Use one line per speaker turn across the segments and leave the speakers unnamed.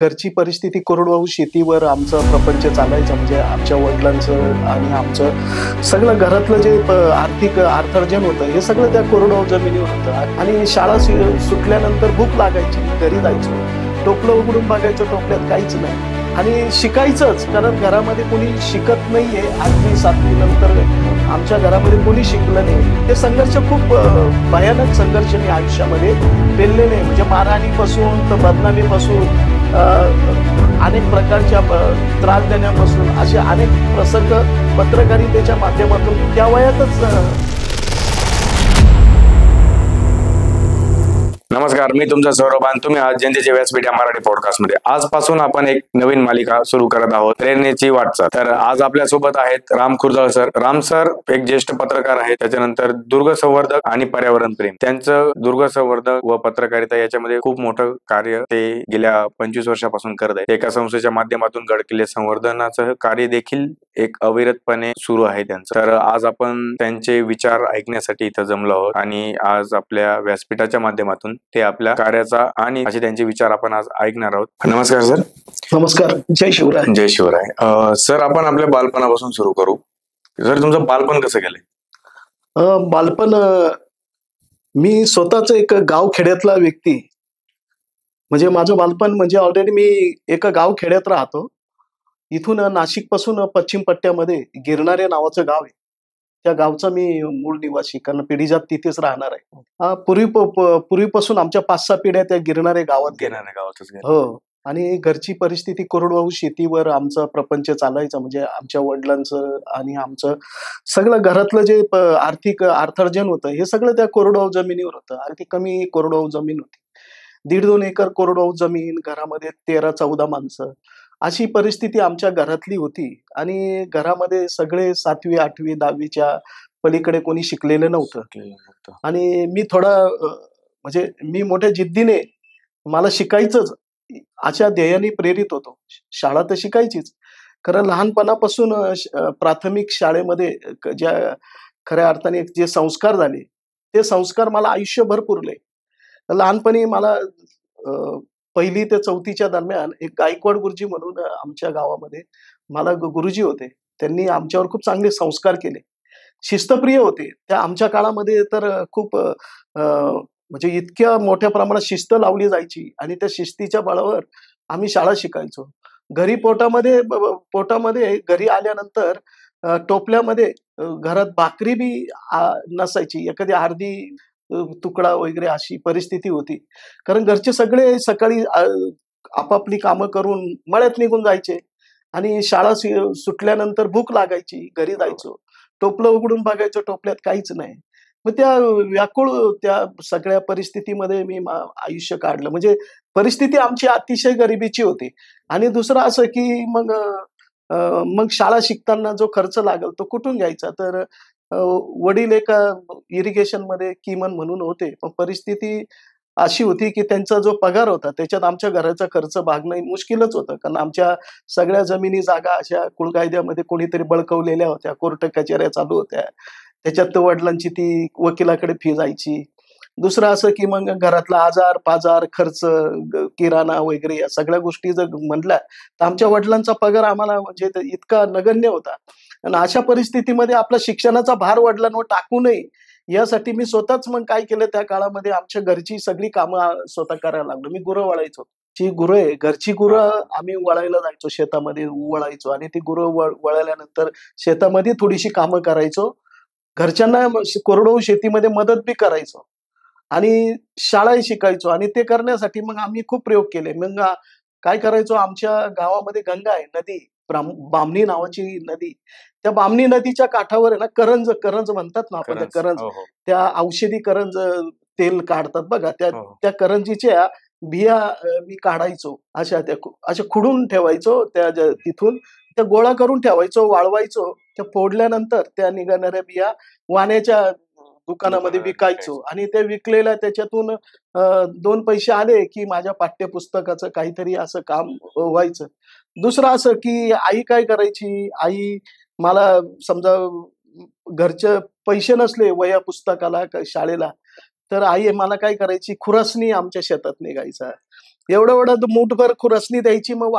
घरची परिस्थिती कोरडवाहू शेतीवर आमचा प्रपंच चालायचा. म्हणजे आमच्या वडिलांचं आणि आमचं सगळं घरातलं जे आर्थिक अर्थार्जन होतं हे सगळं त्या कोरडवाहू जमिनीवर होतं. आणि शाळा सुटल्यानंतर भूक लागायची, घरी जायचो, टोपलं उघडून बघायचं, टोपल्यात काहीच नाही. आणि शिकायचंच, कारण घरामध्ये कोणी शिकत नाहीये. 8वी 7वी नंतर आमच्या घरामध्ये कोणी शिकलं नाही. ते संघर्ष खूप भयानक संघर्ष मी आयुष्यामध्ये पेललेले. म्हणजे मारहाणीपासून तर बदनामीपासून अनेक प्रकारच्या त्रास देण्यापासून असे अनेक प्रसंग पत्रकारितेच्या माध्यमातून त्या वयातच.
नमस्कार, मी तुमचा सौरभ आणि तुम्ही आज जनतेचे व्यासपीठ या मराठी पॉडकास्ट मध्ये आजपासून आपण एक नवीन मालिका सुरू करत आहोत, प्रेरणेची वाटचाल. तर आज आपल्या सोबत आहेत राम खुर्जाळ सर. राम सर एक ज्येष्ठ पत्रकार आहेत, त्याच्यानंतर दुर्ग संवर्धक आणि पर्यावरण प्रेम. त्यांचं दुर्ग संवर्धक व पत्रकारिता याच्यामध्ये खूप मोठं कार्य ते गेल्या 25 वर्षापासून करत आहेत. एका संस्थेच्या माध्यमातून गडकिल्ले संवर्धनाचं कार्य देखील एक अविरतपणे सुरू आहे त्यांचं. तर आज आपण त्यांचे विचार ऐकण्यासाठी इथं जमलो आहोत आणि आज आपल्या व्यासपीठाच्या माध्यमातून ते आपल्या कार्याचा आणि असे त्यांचे विचार आपण आज ऐकणार आहोत. नमस्कार सर.
नमस्कार. जय शिवराय.
जय शिवराय. सर, आपण आपल्या बालपणापासून सुरू करू. सर, तुमचं बालपण कसं गेलंय?
बालपण मी स्वतःच एक गाव खेड्यातला व्यक्ती. म्हणजे माझं बालपण म्हणजे ऑलरेडी मी एका गाव खेड्यात राहतो. इथून नाशिक पासून पश्चिम पट्ट्यामध्ये गिरणारे नावाचं गाव आहे. त्या गावचा मी मूळ निवासी, कारण पिढीजात तिथेच राहणार आहे. पूर्वीपासून आमच्या 5-6 पिढ्या त्या गिरणारे गावातच
गेल्या.
हो. आणि घरची परिस्थिती कोरडवाहू शेतीवर आमचा प्रपंच चालायचा. म्हणजे आमच्या वडिलांचं आणि आमचं सगळं घरातलं जे आर्थिक अर्थार्जन होतं हे सगळं त्या कोरडवाहू जमिनीवर होतं. अगदी कमी कोरडवाहू जमीन होती. 1.5-2 एकर कोरडवाहू जमीन, घरामध्ये 13-14 माणसं, अशी परिस्थिती आमच्या घरातली होती. आणि घरामध्ये सगळे 7वी 8वी 10वीच्या पलीकडे कोणी शिकलेलं नव्हतं. आणि मी थोडा म्हणजे मी मोठ्या जिद्दीने मला शिकायचंच अशा ध्येयाने प्रेरित होतो. शाळा तर शिकायचीच, कारण लहानपणापासून प्राथमिक शाळेमध्ये ज्या खऱ्या अर्थाने जे संस्कार झाले ते संस्कार मला आयुष्यभर पुरले. लहानपणी मला 1ली ते 4थीच्या दरम्यान एक गायकवाड गुरुजी म्हणून आमच्या गावामध्ये मला गुरुजी होते. त्यांनी आमच्यावर खूप चांगले संस्कार केले. शिस्तप्रिय होते. त्या आमच्या काळामध्ये तर खूप म्हणजे इतक्या मोठ्या प्रमाणात शिस्त लावली जायची आणि त्या शिस्तीच्या बळावर आम्ही शाळा शिकायचो. घरी पोटामध्ये घरी आल्यानंतर टोपल्यामध्ये घरात भाकरी बी नसायची, एखादी अर्धी तुकडा वगैरे अशी परिस्थिती होती. कारण घरचे सगळे सकाळी आपापली कामं करून मळ्यात निघून जायचे आणि शाळा सुटल्यानंतर भूक लागायची, घरी जायचो, टोपलं उघडून बघायचो, टोपल्यात काहीच नाही. मग त्या व्याकुळ त्या सगळ्या परिस्थितीमध्ये मी आयुष्य काढलं. म्हणजे परिस्थिती आमची अतिशय गरिबीची होती. आणि दुसरं असं की मग शाळा शिकताना जो खर्च लागेल तो कुठून घ्यायचा, तर वडील एका इरिगेशन मध्ये कीमन म्हणून होते. पण परिस्थिती अशी होती की त्यांचा जो पगार होता त्याच्यात आमच्या घराचा खर्च भागणं मुश्किलच होतं. कारण आमच्या सगळ्या जमिनी जागा अशा कुळकायद्यामध्ये कोणीतरी बळकवलेल्या होत्या, कोर्ट कचेऱ्या चालू होत्या. त्याच्यात वडिलांची ती वकिलाकडे फी जायची. दुसरं असं की मग घरातला आजार पाजार खर्च, किराणा वगैरे या सगळ्या गोष्टी जर म्हणल्या तर आमच्या वडिलांचा पगार आम्हाला म्हणजे इतका नगण्य होता. आणि अशा परिस्थितीमध्ये आपला शिक्षणाचा भार वडिलांवर टाकू नये यासाठी मी स्वतःच मग काय केलं, त्या काळामध्ये आमच्या घरची सगळी कामं स्वतः करायला लागलो. मी गुरं वळायचो. जी गुरं आहे, घरची गुरं आम्ही वळायला जायचो, शेतामध्ये वळायचो आणि ती गुरं वळल्यानंतर शेतामध्ये थोडीशी कामं करायचो. घरच्यांना कोरडवाहू शेतीमध्ये मदत बी करायचो आणि शाळाही शिकायचो. आणि ते करण्यासाठी मग आम्ही खूप प्रयोग केले. मग काय करायचो, आमच्या गावामध्ये गंगा आहे, नदी, बामणी नावाची नदी. त्या बामणी नदीच्या काठावर आहे ना करंज म्हणतात ना आपण, त्या करंज, त्या औषधी करंज तेल काढतात बघा, त्या करंजीच्या बिया मी काढायचो. अशा खुडून ठेवायचो तिथून त्या गोळा करून ठेवायचो, वाळवायचो. त्या फोडल्यानंतर त्या निघणाऱ्या बिया वाण्याच्या दुकानामध्ये विकायचो. आणि ते विकलेल्या त्याच्यातून 2 पैसे आले की माझ्या पाठ्यपुस्तकाचं काहीतरी असं काम व्हायचं. दुसरं असं की आई काय करायची, आई मला समजा घरचे पैसे नसले वह्या पुस्तकाला शाळेला, तर आई मला काय करायची, खुरासनी आमच्या शेतात निघायचा. एवढं एवढं मूठभर खुरसणी द्यायची, मग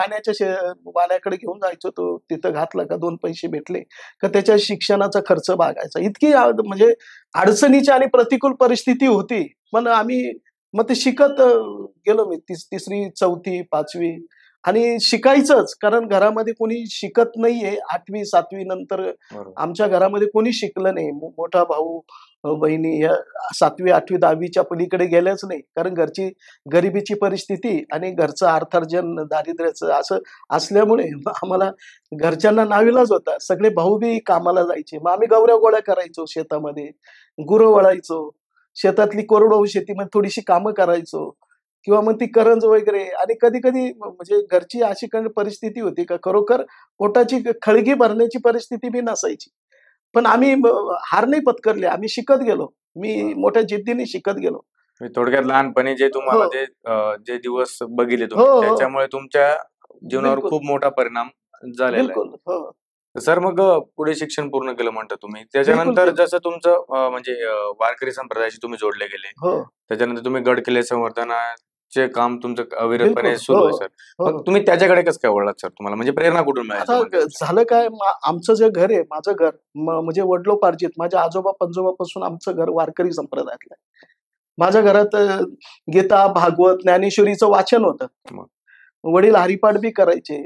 वाण्याकडे घेऊन जायचो. तो तिथं घातला का 2 पैसे भेटले का त्याच्या शिक्षणाचा खर्च भागायचा. इतकी म्हणजे अडचणीची आणि प्रतिकूल परिस्थिती होती. पण आम्ही मग ते शिकत गेलो मी. 3री, 4थी, 5वी आणि शिकायचंच. कारण घरामध्ये कोणी शिकत नाहीये. 8वी, 7वी नंतर
बरोबर.
आमच्या घरामध्ये कोणी शिकलं नाही. मोठा भाऊ, बहिणी या 7वी, 8वी, 10वीच्या पलीकडे गेल्याच नाही. कारण घरची गरिबीची परिस्थिती आणि घरचं अर्थार्जन दारिद्र्याचं असं असल्यामुळे आम्हाला घरच्यांना नाईलाज होता. सगळे भाऊ बी कामाला जायचे. मग आम्ही गवऱ्या गोळ्या करायचो शेतामध्ये, गुरं वळायचो. शेतातली कोरडवाहू शेतीमध्ये थोडीशी कामं करायचो किंवा मग ती करंज वगैरे. आणि कधी-कधी म्हणजे घरची अशी परिस्थिती होती का खरोखर पोटाची खळगी भरण्याची परिस्थिती बी नसायची. पण आम्ही हार नाही पत्करली. आम्ही शिकत गेलो. मी मोठ्या जिद्दीने शिकत गेलो.
म्हणजे थोडक्यात लहानपणी जे तुम्हाला
हो.
जे दिवस बघितले
हो,
तुम्ही
हो.
त्याच्यामुळे तुमच्या जीवनावर
बिलकुल,
खूप मोठा परिणाम झालेला आहे.
बिलकुल. हो.
सर मग पुढे शिक्षण पूर्ण केलं म्हणता तुम्ही.
बिलकुल
त्याच्यानंतर
केलं.
जसं तुमचं म्हणजे वारकरी संप्रदायाशी तुम्ही जोडले गेले.
हो.
त्याच्यानंतर तुम्ही गड किल्ले संवर्धनाचे काम तुमचं अविरतपणे
बिलकुल.
सुरू
हो,
आहे सर.
हो.
मग तुम्ही त्याच्याकडे कसं काय वळलात सर? तुम्हाला म्हणजे प्रेरणा कुठून मिळाली
आता
तुम्हाला?
झालं काय, आमचं जे घर आहे, माझं घर म्हणजे वडिलोपार्जित माझ्या आजोबा पंजोबापासून आमचं घर वारकरी संप्रदायातलं आहे. माझ्या घरात गीता, भागवत, ज्ञानेश्वरीचं वाचन होतं.
मग.
वडील हरिपाठ बी करायचे.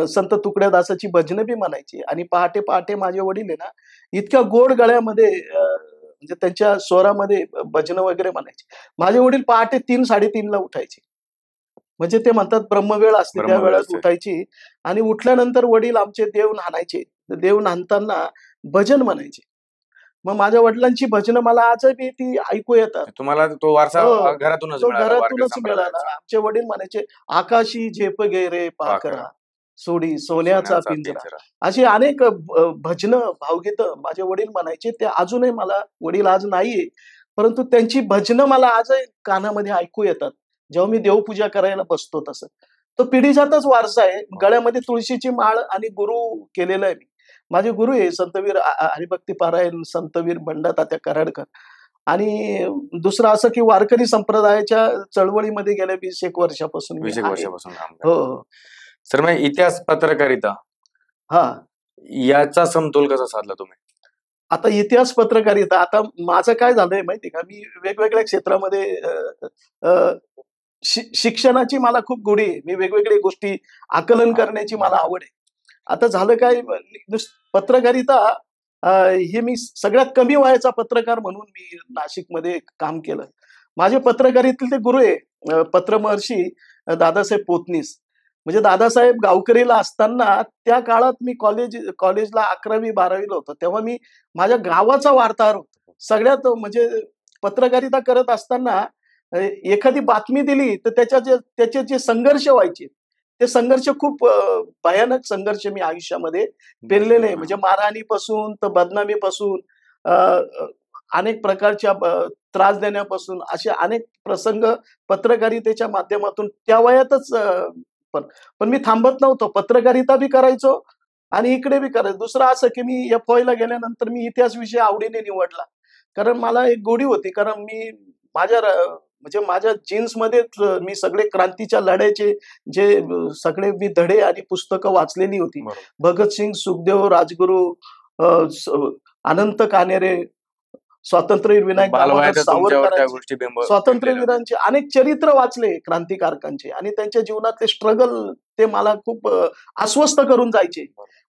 संत तुकड्यादासाची भजनं बी म्हणायची आणि पहाटे पहाटे माझे वडील आहे ना, इतक्या गोड गळ्यामध्ये म्हणजे त्यांच्या स्वरामध्ये भजनं वगैरे म्हणायचे. माझे वडील पहाटे 3-3:30 ला उठायचे. म्हणजे ते म्हणतात ब्रह्मवेळ असते त्या
ब्रह्मवेळ
वेळात
असते.
उठायची आणि उठल्यानंतर वडील आमचे देव न्हाणायचे. देव न्हाणताना भजन म्हणायचे. मग माझ्या वडिलांची भजनं मला आजही ती ऐकू येतात.
तुम्हाला तो वारसा
हो.
घरातूनच
तो
मिळाला वारकरी
घरातूनच मिळाला.
संप्रदायाचा.
आमचे वडील म्हणायचे, "आकाशी झेप गे रे पाखरा, सोडी सोन्याचा
सोन्याचा
पिंजरा."
पिंजरा.
अशी अनेक भजनं, भावगीतं माझे वडील म्हणायचे. ते अजूनही मला वडील आज नाहीये, परंतु त्यांची भजनं मला आजही कानामध्ये ऐकू येतात. जेव्हा मी देवपूजा करायला बसतो तसं. तो पिढीजातच वारसा आहे. गळ्यामध्ये तुळशीची माळ आणि गुरु केलेला आहे मी. माझे गुरु आहे संतवीर हरिभक्ती पारायण संतवीर बंडा तात्या कराडकर. आणि दुसरं असं की वारकरी संप्रदायाच्या चळवळीमध्ये गेल्या 20 एक वर्षापासून मी
20 एक
आहे.
वर्षापासून काम
हो,
करता.
हो.
सर मग इतिहास पत्रकारिता
हां.
याचा समतोल कसा साधला तुम्ही?
आता इतिहास पत्रकारिता आता माझं काय झालंय माहिती का, मी वेगवेगळ्या क्षेत्रामध्ये शिक्षणाची मला खूप गोडी आहे. मी वेगवेगळ्या गोष्टी आकलन करण्याची मला आवड आहे. आता झालं काय, पत्रकारिता हे मी सगळ्यात कमी वयाचा पत्रकार म्हणून मी नाशिकमध्ये काम केलं. माझे पत्रकारितेतले गुरु आहे पत्रमहर्षी दादासाहेब पोतनीस. म्हणजे दादासाहेब गावकरीला असताना त्या काळात मी कॉलेजला 11वी 12वीला होतो. तेव्हा मी माझ्या गावाचा वार्ताहर होतो. सगळ्यात म्हणजे पत्रकारिता करत असताना एखादी बातमी दिली तर त्याचे जे संघर्ष व्हायचे, ते संघर्ष खूप भयानक संघर्ष मी आयुष्यामध्ये पेललेले आहे. म्हणजे मारहाणीपासून तर बदनामीपासून अनेक प्रकारच्या त्रास देण्यापासून असे अनेक प्रसंग पत्रकारितेच्या माध्यमातून त्या वयातच पण मी थांबत नव्हतो. पत्रकारिता बी करायचो आणि इकडे बी करायचो. दुसरं असं की मी FOI ला गेल्यानंतर मी इतिहास विषय आवडीने निवडला. कारण मला एक गोडी होती. कारण मी म्हणजे माझ्या जीन्समध्येच मी सगळे क्रांतीच्या लढ्याचे जे सगळे मी धडे आणि पुस्तकं वाचलेली होती.
बरोबर.
भगतसिंग, सुखदेव, राजगुरू, अनंत कानेरे, स्वातंत्र्यवीर विनायक दामोदर
बालवयातच तुमच्यावर त्या
सावरकरांचे,
गोष्टी
स्वातंत्र्यवीरांचे अनेक चरित्र वाचले क्रांतिकारकांचे आणि त्यांच्या जीवनातले स्ट्रगल ते मला खूप अस्वस्थ करून जायचे.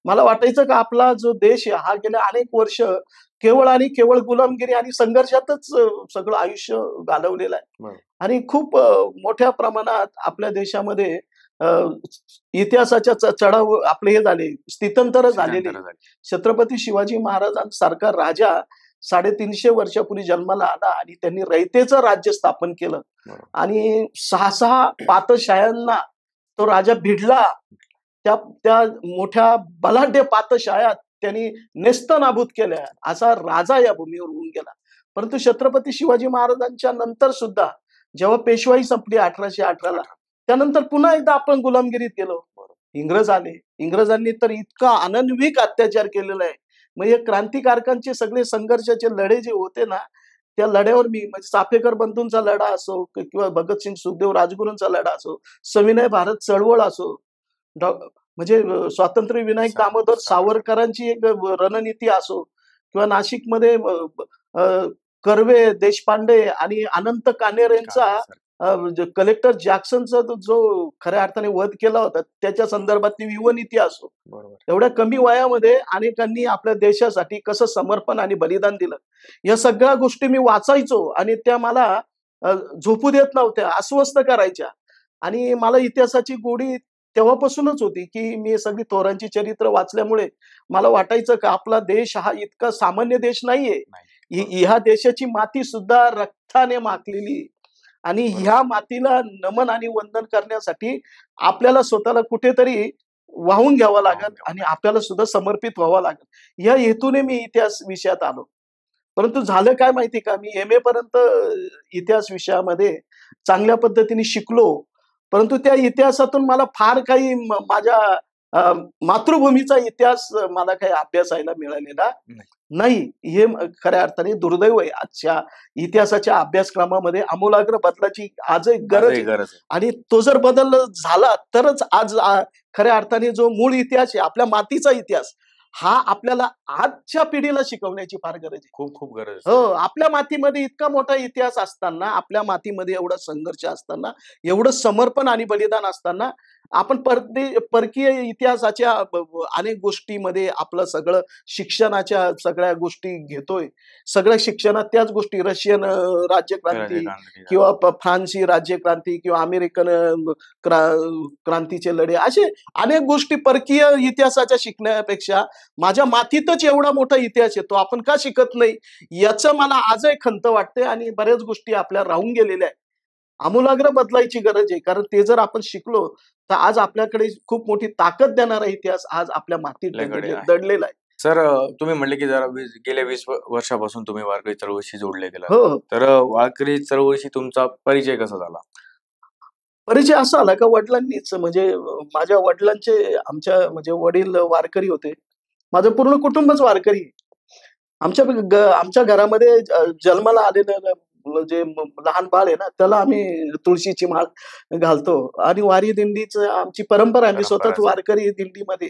मला वाटायचं का आपला जो देश आहे हा गेल्या अनेक वर्ष केवळ आणि केवळ गुलामगिरी आणि संघर्षातच सगळं आयुष्य घालवलेलं आहे. आणि खूप मोठ्या प्रमाणात आपल्या देशामध्ये इतिहासाच्या चढाव आपले हे झाले, स्थित्यंतर झालेले. छत्रपती शिवाजी महाराजांसारखा राजा 350 वर्षापूर्वी जन्माला आला आणि त्यांनी रयतेचं राज्य स्थापन केलं आणि 6 पातशाह्यांना तो राजा भिडला. त्या मोठ्या बलाढ्य पातशाह्यात त्यांनी नेस्तनाबूत केल्या. असा राजा या भूमीवर होऊन गेला. परंतु छत्रपती शिवाजी महाराजांच्या नंतर सुद्धा जेव्हा पेशवाई संपली 1818ला, त्यानंतर पुन्हा एकदा आपण गुलामगिरीत गेलो. इंग्रज आले. इंग्रजांनी तर इतका अनन्विक अत्याचार केलेला आहे. म्हणजे क्रांतिकारकांचे सगळे संघर्षाचे लढे जे होते ना, त्या लढ्यावर मी म्हणजे चाफेकर बंधूंचा लढा असो किंवा भगतसिंग सुखदेव राजगुरूंचा लढा असो, सविनय भारत चळवळ असो, म्हणजे स्वातंत्र्य विनायक दामोदर सावरकरांची एक रणनीती असो किंवा नाशिकमध्ये कर्वे, देशपांडे आणि अनंत कान्हेरेंचा कलेक्टर जॅक्सनचा जो खऱ्या अर्थाने वध केला होता त्याच्या संदर्भातली युवनीती असो. एवढ्या कमी वयामध्ये अनेकांनी आपल्या देशासाठी कसं समर्पण आणि बलिदान दिलं, या सगळ्या गोष्टी मी वाचायचो आणि त्या मला झोपू देत नव्हत्या, अस्वस्थ करायच्या. आणि मला इतिहासाची गोडी तेव्हापासूनच होती की मी सगळी थोरांची चरित्र वाचल्यामुळे मला वाटायचं का आपला देश हा इतका सामान्य देश नाहीये. ह्या देशाची माती सुद्धा रक्ताने माखलेली आणि ह्या मातीला नमन आणि वंदन करण्यासाठी आपल्याला स्वतःला कुठेतरी वाहून घ्यावं लागेल आणि आपल्याला सुद्धा समर्पित व्हावं लागेल. या हेतूने मी इतिहास विषयात आलो. परंतु झालं काय माहिती का, मी MA पर्यंत इतिहास विषयामध्ये चांगल्या पद्धतीने शिकलो, परंतु त्या इतिहासातून मला फार काही माझ्या मातृभूमीचा इतिहास मला काही अभ्यासायला मिळालेला नाही. हे खऱ्या अर्थाने दुर्दैव आहे. आजच्या इतिहासाच्या अभ्यासक्रमामध्ये आमूलाग्र बदलाची आजही गरज आहे. आणि तो जर बदल झाला तरच आज खऱ्या अर्थाने जो मूळ इतिहास आहे, आपल्या मातीचा इतिहास, हा आपल्याला आजच्या पिढीला शिकवण्याची फार गरज आहे.
खूप खूप गरज.
हो, आपल्या मातीमध्ये इतका मोठा इतिहास असताना, आपल्या मातीमध्ये एवढा संघर्ष असताना, एवढं समर्पण आणि बलिदान असताना आपण परकीय इतिहासाच्या अनेक गोष्टीमध्ये आपलं सगळं शिक्षणाच्या सगळ्या गोष्टी घेतोय. सगळ्या शिक्षणात त्याच गोष्टी, रशियन राज्यक्रांती किंवा फ्रान्सी राज्यक्रांती किंवा अमेरिकन क्रांतीचे लढे, असे अनेक गोष्टी परकीय इतिहासाच्या शिकण्यापेक्षा माझ्या मातीतच एवढा मोठा इतिहास आहे, तो आपण का शिकत नाही, याचं मला आजही खंत वाटते. आणि बऱ्याच गोष्टी आपल्या राहून गेलेल्या आहेत, आमूलाग्र बदलायची गरज आहे. कारण ते जर आपण शिकलो तर आज आपल्याकडे खूप मोठी ताकद देणारा इतिहास आज आपल्या मातीत दडलेला आहे.
सर, तुम्ही म्हणले की जरा गेल्या 20 वर्षापासून तुम्ही वारकरी चळवळीशी जोडले गेला.
हो.
तर वारकरी चळवळीशी तुमचा परिचय कसा झाला?
परिचय असा आला का वडिलांनीच, म्हणजे माझ्या वडिलांचे, आमच्या म्हणजे वडील वारकरी होते, माझं पूर्ण कुटुंबच वारकरी. आमच्या घरामध्ये जन्माला आलेलं जे लहान बाळ आहे ना, त्याला आम्ही तुळशीची माळ घालतो आणि वारी दिंडीच आमची परंपरा. आम्ही स्वतः वारकरी दिंडीमध्ये,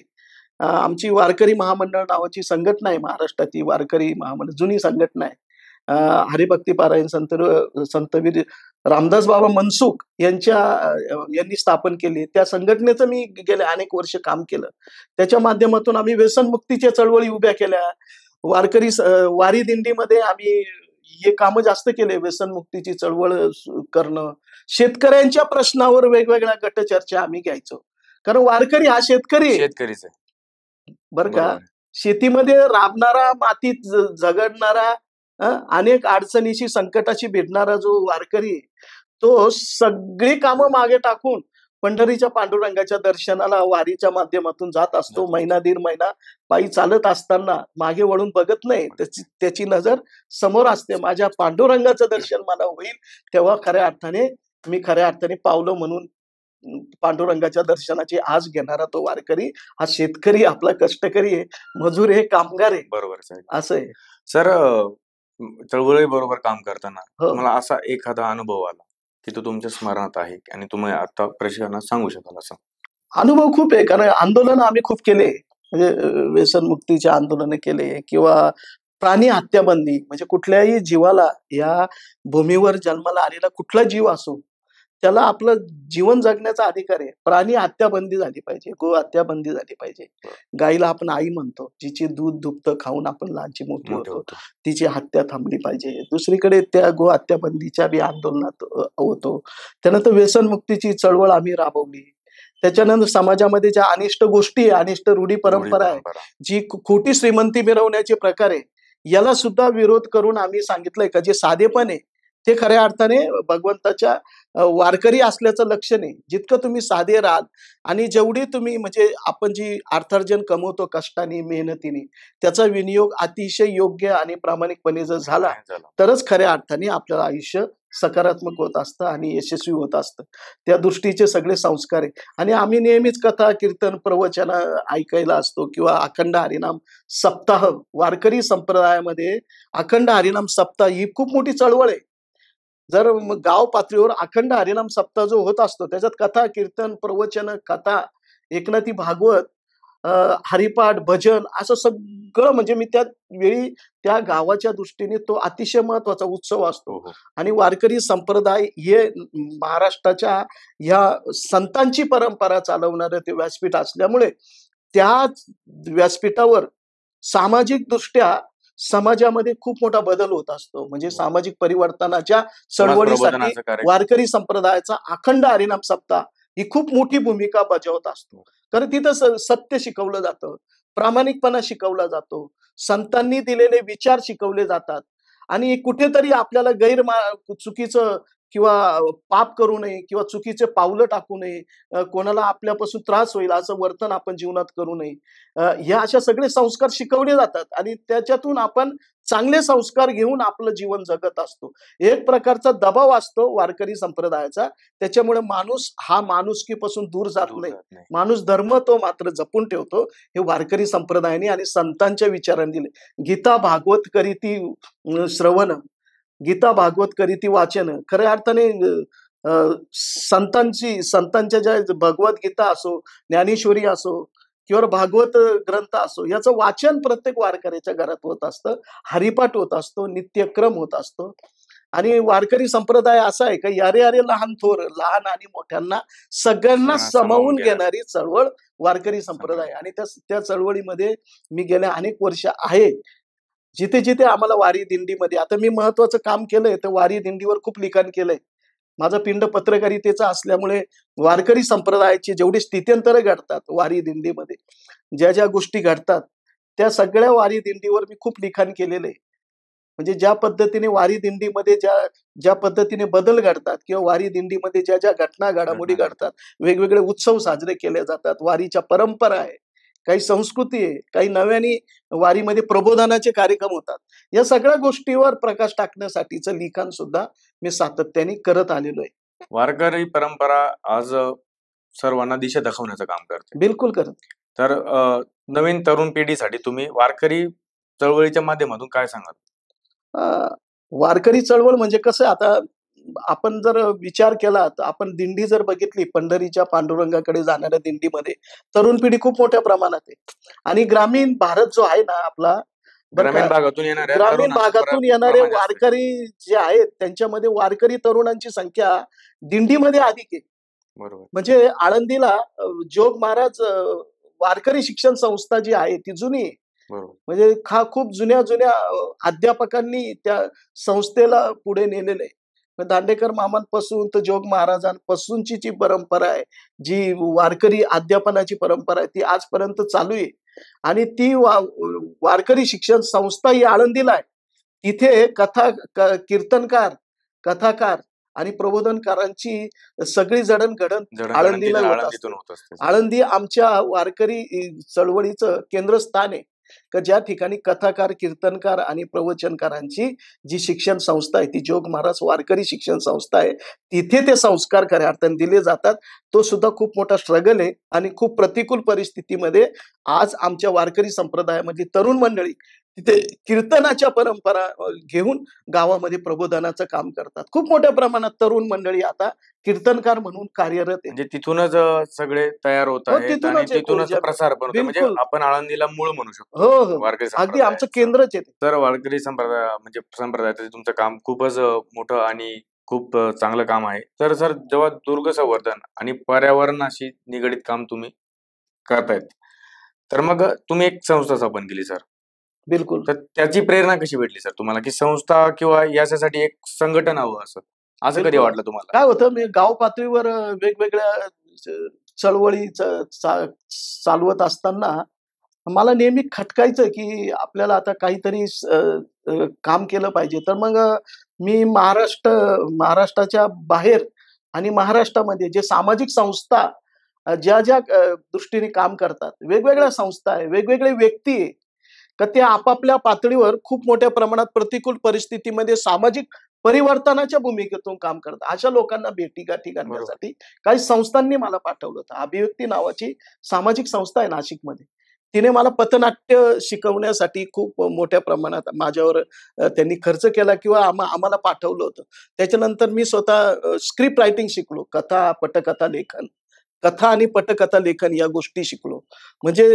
आमची वारकरी महामंडळ नावाची संघटना आहे महाराष्ट्राची, वारकरी महामंडळ जुनी संघटना आहे. हरिभक्ती पारायण संतवीर रामदास बाबा मनसुख यांनी स्थापन केली. त्या संघटनेचं मी गेले अनेक वर्ष काम केलं. त्याच्या माध्यमातून आम्ही व्यसनमुक्तीच्या चळवळी उभ्या केल्या. वारी दिंडीमध्ये आम्ही हे काम जास्त केले, व्यसनमुक्तीची चळवळ करणं, शेतकऱ्यांच्या प्रश्नावर वेगवेगळ्या गटचर्चा आम्ही घ्यायचो. कारण वारकरी हा शेतकरीच बरं का, शेतीमध्ये राबणारा, मातीत झगडणारा, अनेक अडचणीशी संकटाशी भेटणारा जो वारकरी, तो सगळी कामं मागे टाकून पंढरीच्या पांडुरंगाच्या दर्शनाला वारीच्या माध्यमातून जात असतो. महिना दीड महिना पायी चालत असताना मागे वळून बघत नाही, त्याची नजर समोर असते. माझ्या पांडुरंगाचं दर्शन मला होईल तेव्हा खऱ्या अर्थाने पावलं म्हणून पांडुरंगाच्या दर्शनाची आस घेणारा तो वारकरी हा शेतकरी, आपला कष्टकरी आहे, मजूर आहे, कामगार आहे.
बरोबर
असं आहे.
सर, चळवळी बरोबर काम करताना तुम्हाला असा एखादा अनुभव आला की तो तुमच्या स्मरणात आहे आणि तुम्ही आता प्रेक्षकांना सांगू शकाल? असा
अनुभव खूप आहे, कारण आंदोलन आम्ही खूप केले, म्हणजे व्यसनमुक्तीचे आंदोलन केले किंवा प्राणी हत्याबंदी, म्हणजे कुठल्याही जीवाला, या भूमीवर जन्माला आलेला कुठला जीव असो, त्याला आपलं जीवन जगण्याचा अधिकार आहे. प्राणी हत्याबंदी झाली पाहिजे, गो हत्याबंदी झाली पाहिजे. गाईला आपण आई म्हणतो, जिची दूध दुभतं खाऊन आपण लहानची मोठी होतो, तिची हत्या थांबली पाहिजे. दुसरीकडे त्या गो हत्याबंदीच्या बी आंदोलनात होतो. त्यानंतर व्यसनमुक्तीची चळवळ आम्ही राबवली. त्याच्यानंतर समाजामध्ये ज्या अनिष्ट गोष्टी, अनिष्ट रूढी परंपरा आहे, जी खोटी श्रीमंती मिरवण्याचे प्रकार आहे, याला सुद्धा विरोध करून आम्ही सांगितलंय का जे साधेपण आहे ते खऱ्या अर्थाने भगवंताच्या वारकरी असल्याचं लक्षण आहे. जितकं तुम्ही साधे राहाल आणि जेवढी तुम्ही, म्हणजे आपण जी अर्थार्जन कमवतो कष्टाने, मेहनतीने, त्याचा विनियोग अतिशय योग्य आणि प्रामाणिकपणे जर झाला तरच खऱ्या अर्थाने आपल्याला आयुष्य सकारात्मक होत असतं आणि यशस्वी होत असतं. त्या दृष्टीचे सगळे संस्कार आहे. आणि आम्ही नेहमीच कथा, कीर्तन, प्रवचन ऐकायला असतो किंवा अखंड हरिनाम सप्ताह, वारकरी संप्रदायामध्ये अखंड हरिनाम सप्ताह ही खूप मोठी चळवळ आहे. जर गाव पातळीवर अखंड हरिनाम सप्ताह जो होत असतो, त्याच्यात कथा, कीर्तन, प्रवचन, कथा, एकनाथी भागवत, अ, हरिपाठ, भजन असं सगळं, म्हणजे मी त्या वेळी त्या गावाच्या दृष्टीने तो अतिशय महत्वाचा उत्सव असतो.
हो.
आणि वारकरी संप्रदाय हे महाराष्ट्राच्या ह्या संतांची परंपरा चालवणारं ते व्यासपीठ असल्यामुळे त्याच व्यासपीठावर सामाजिक दृष्ट्या समाजामध्ये खूप मोठा बदल होत असतो. म्हणजे सामाजिक परिवर्तनाच्या चळवळीसाठी
प्रबोधनाचं कार्य.
वारकरी संप्रदायाचा अखंड हरिनाम सप्ताह ही खूप मोठी भूमिका बजावत असतो. कारण तिथं सत्य शिकवलं जातं, प्रामाणिकपणा शिकवला जातो, संतांनी दिलेले विचार शिकवले जातात. आणि कुठेतरी आपल्याला चुकीचं किंवा पाप करू नये किंवा चुकीचे पावलं टाकू नये, कोणाला आपल्यापासून त्रास होईल असं वर्तन आपण जीवनात करू नये. हे अशा सगळे संस्कार शिकवले जातात आणि त्याच्यातून आपण चांगले संस्कार घेऊन आपलं जीवन जगत असतो. एक प्रकारचा दबाव असतो वारकरी संप्रदायाचा, त्याच्यामुळे माणूस हा माणुसकीपासून दूर जात नाही. माणूस धर्म तो मात्र जपून ठेवतो. हे वारकरी संप्रदायाने आणि संतांच्या विचारांनी दिले. गीता भागवत करीती श्रवण, गीता भागवत करीती वाचन. खऱ्या अर्थाने संतांच्या ज्या भगवद्गीता असो, ज्ञानेश्वरी असो किंवा भागवत ग्रंथ असो, याचं वाचन प्रत्येक वारकऱ्याच्या घरात होत असतं. हरिपाठ होत असतो, नित्यक्रम होत असतो. आणि वारकरी संप्रदाय असा आहे का यारे यारे लहान थोर, लहान आणि मोठ्यांना सगळ्यांना सामावून घेणारी चळवळ वारकरी संप्रदाय. आणि त्या चळवळीमध्ये मी गेल्या अनेक वर्ष आहे. जिथे जिथे आम्हाला वारी दिंडीमध्ये, आता मी महत्वाचं काम केलंय तर वारी दिंडीवर खूप लिखाण केलंय. माझा पिंड पत्रकारितेचा असल्यामुळे वारकरी संप्रदायाची जेवढी स्थित्यंतरं घडतात वारी दिंडीमध्ये, ज्या ज्या गोष्टी घडतात, त्या सगळ्या वारी दिंडीवर मी खूप लिखाण केलेलं आहे. म्हणजे ज्या पद्धतीने वारी दिंडीमध्ये ज्या पद्धतीने बदल घडतात किंवा वारी दिंडीमध्ये ज्या ज्या घटना घडामोडी घडतात, वेगवेगळे उत्सव साजरे केले जातात, वारीच्या परंपरा आहे, काही संस्कृती आहे, काही नव्याने वारीमध्ये प्रबोधनाचे कार्यक्रम होतात. या सगळ्या गोष्टीवर प्रकाश टाकण्यासाठीचं लिखाण सुद्धा मी सातत्याने करत आलेलो आहे.
वारकरी परंपरा आज सर्वांना दिशा दाखवण्याचं काम करते.
बिलकुल करत.
तर नवीन तरुण पिढीसाठी तुम्ही वारकरी चळवळीच्या माध्यमातून काय सांगाल?
वारकरी चळवळ म्हणजे कसं, आता आपण जर विचार केला तर आपण दिंडी जर बघितली, पंढरीच्या पांडुरंगाकडे जाणाऱ्या दिंडीमध्ये तरुण पिढी खूप मोठ्या प्रमाणात आहे. आणि ग्रामीण भारत जो आहे ना आपला,
ग्रामीण
भागातून येणारे वारकरी जे आहेत त्यांच्यामध्ये वारकरी तरुणांची संख्या दिंडीमध्ये अधिक आहे.
बरोबर.
म्हणजे आळंदीला जोग महाराज वारकरी शिक्षण संस्था जी आहे ती जुनी आहे. म्हणजे खूप जुन्या अध्यापकांनी त्या संस्थेला पुढे नेलेलं आहे. दांडेकर मामांपासून तर जोग महाराजांपासूनची जी परंपरा आहे, जी वारकरी अध्यापनाची परंपरा आहे, ती आजपर्यंत चालू आहे. आणि ती वारकरी शिक्षण संस्था ही आळंदीला आहे. तिथे कीर्तनकार, कथाकार आणि प्रबोधनकारांची सगळी जडणघडण आळंदीला होत असते. आळंदी आमच्या वारकरी चळवळीचं केंद्रस्थान आहे, का ज्या ठिकाणी कथाकार, कीर्तनकार आणि प्रवचनकारांची जी शिक्षण संस्था आहे ती जोग महाराज वारकरी शिक्षण संस्था आहे. तिथे ते संस्कार खऱ्या अर्थाने दिले जातात. तो सुद्धा खूप मोठा स्ट्रगल आहे. आणि खूप प्रतिकूल परिस्थितीमध्ये आज आमच्या वारकरी संप्रदायामधली तरुण मंडळी तिथे कीर्तनाच्या परंपरा घेऊन गावामध्ये प्रबोधनाचं काम करतात. खूप मोठ्या प्रमाणात तरुण मंडळी आता कीर्तनकार म्हणून कार्यरत आहे.
म्हणजे तिथूनच सगळे तयार होत आहेत आणि तिथूनच प्रसार पण होतो. म्हणजे आपण आळंदीला मूळ म्हणू शकतो.
हो,
वारकरी
अगदी आमचं केंद्रच आहे.
तर वारकरी संप्रदायाचं तुमचं काम खूपच मोठं आणि खूप चांगलं काम आहे. तर सर, जेव्हा दुर्ग संवर्धन आणि पर्यावरणाशी निगडीत काम तुम्ही करतायत, तर मग तुम्ही एक संस्था स्थापन केली सर.
बिलकुल.
तर त्याची प्रेरणा कशी भेटली सर तुम्हाला, की संस्था किंवा याच्यासाठी एक संघटन हवं असं कधी वाटलं तुम्हाला?
काय होतं, मी गाव पातळीवर वेगवेगळ्या चळवळी चालवत असताना मला नेहमी खटकायचं की आपल्याला आता काहीतरी काम केलं पाहिजे. तर मग मी महाराष्ट्राच्या बाहेर आणि महाराष्ट्रामध्ये जे सामाजिक संस्था ज्या ज्या दृष्टीने काम करतात, वेगवेगळ्या संस्था आहे, वेगवेगळे व्यक्ती आहे, का ते आपापल्या पातळीवर खूप मोठ्या प्रमाणात प्रतिकूल परिस्थितीमध्ये सामाजिक परिवर्तनाच्या भूमिकेतून काम करतात. अशा लोकांना भेटीगाठी करण्यासाठी काही संस्थांनी मला पाठवलं होतं. अभिव्यक्ती नावाची सामाजिक संस्था आहे नाशिकमध्ये. तिने मला पथनाट्य शिकवण्यासाठी खूप मोठ्या प्रमाणात माझ्यावर त्यांनी खर्च केला किंवा आम्हाला पाठवलं होतं. त्याच्यानंतर मी स्वतः स्क्रिप्ट रायटिंग शिकलो. कथा, पटकथा लेखन. कथा आणि पटकथा लेखन या गोष्टी शिकलो. म्हणजे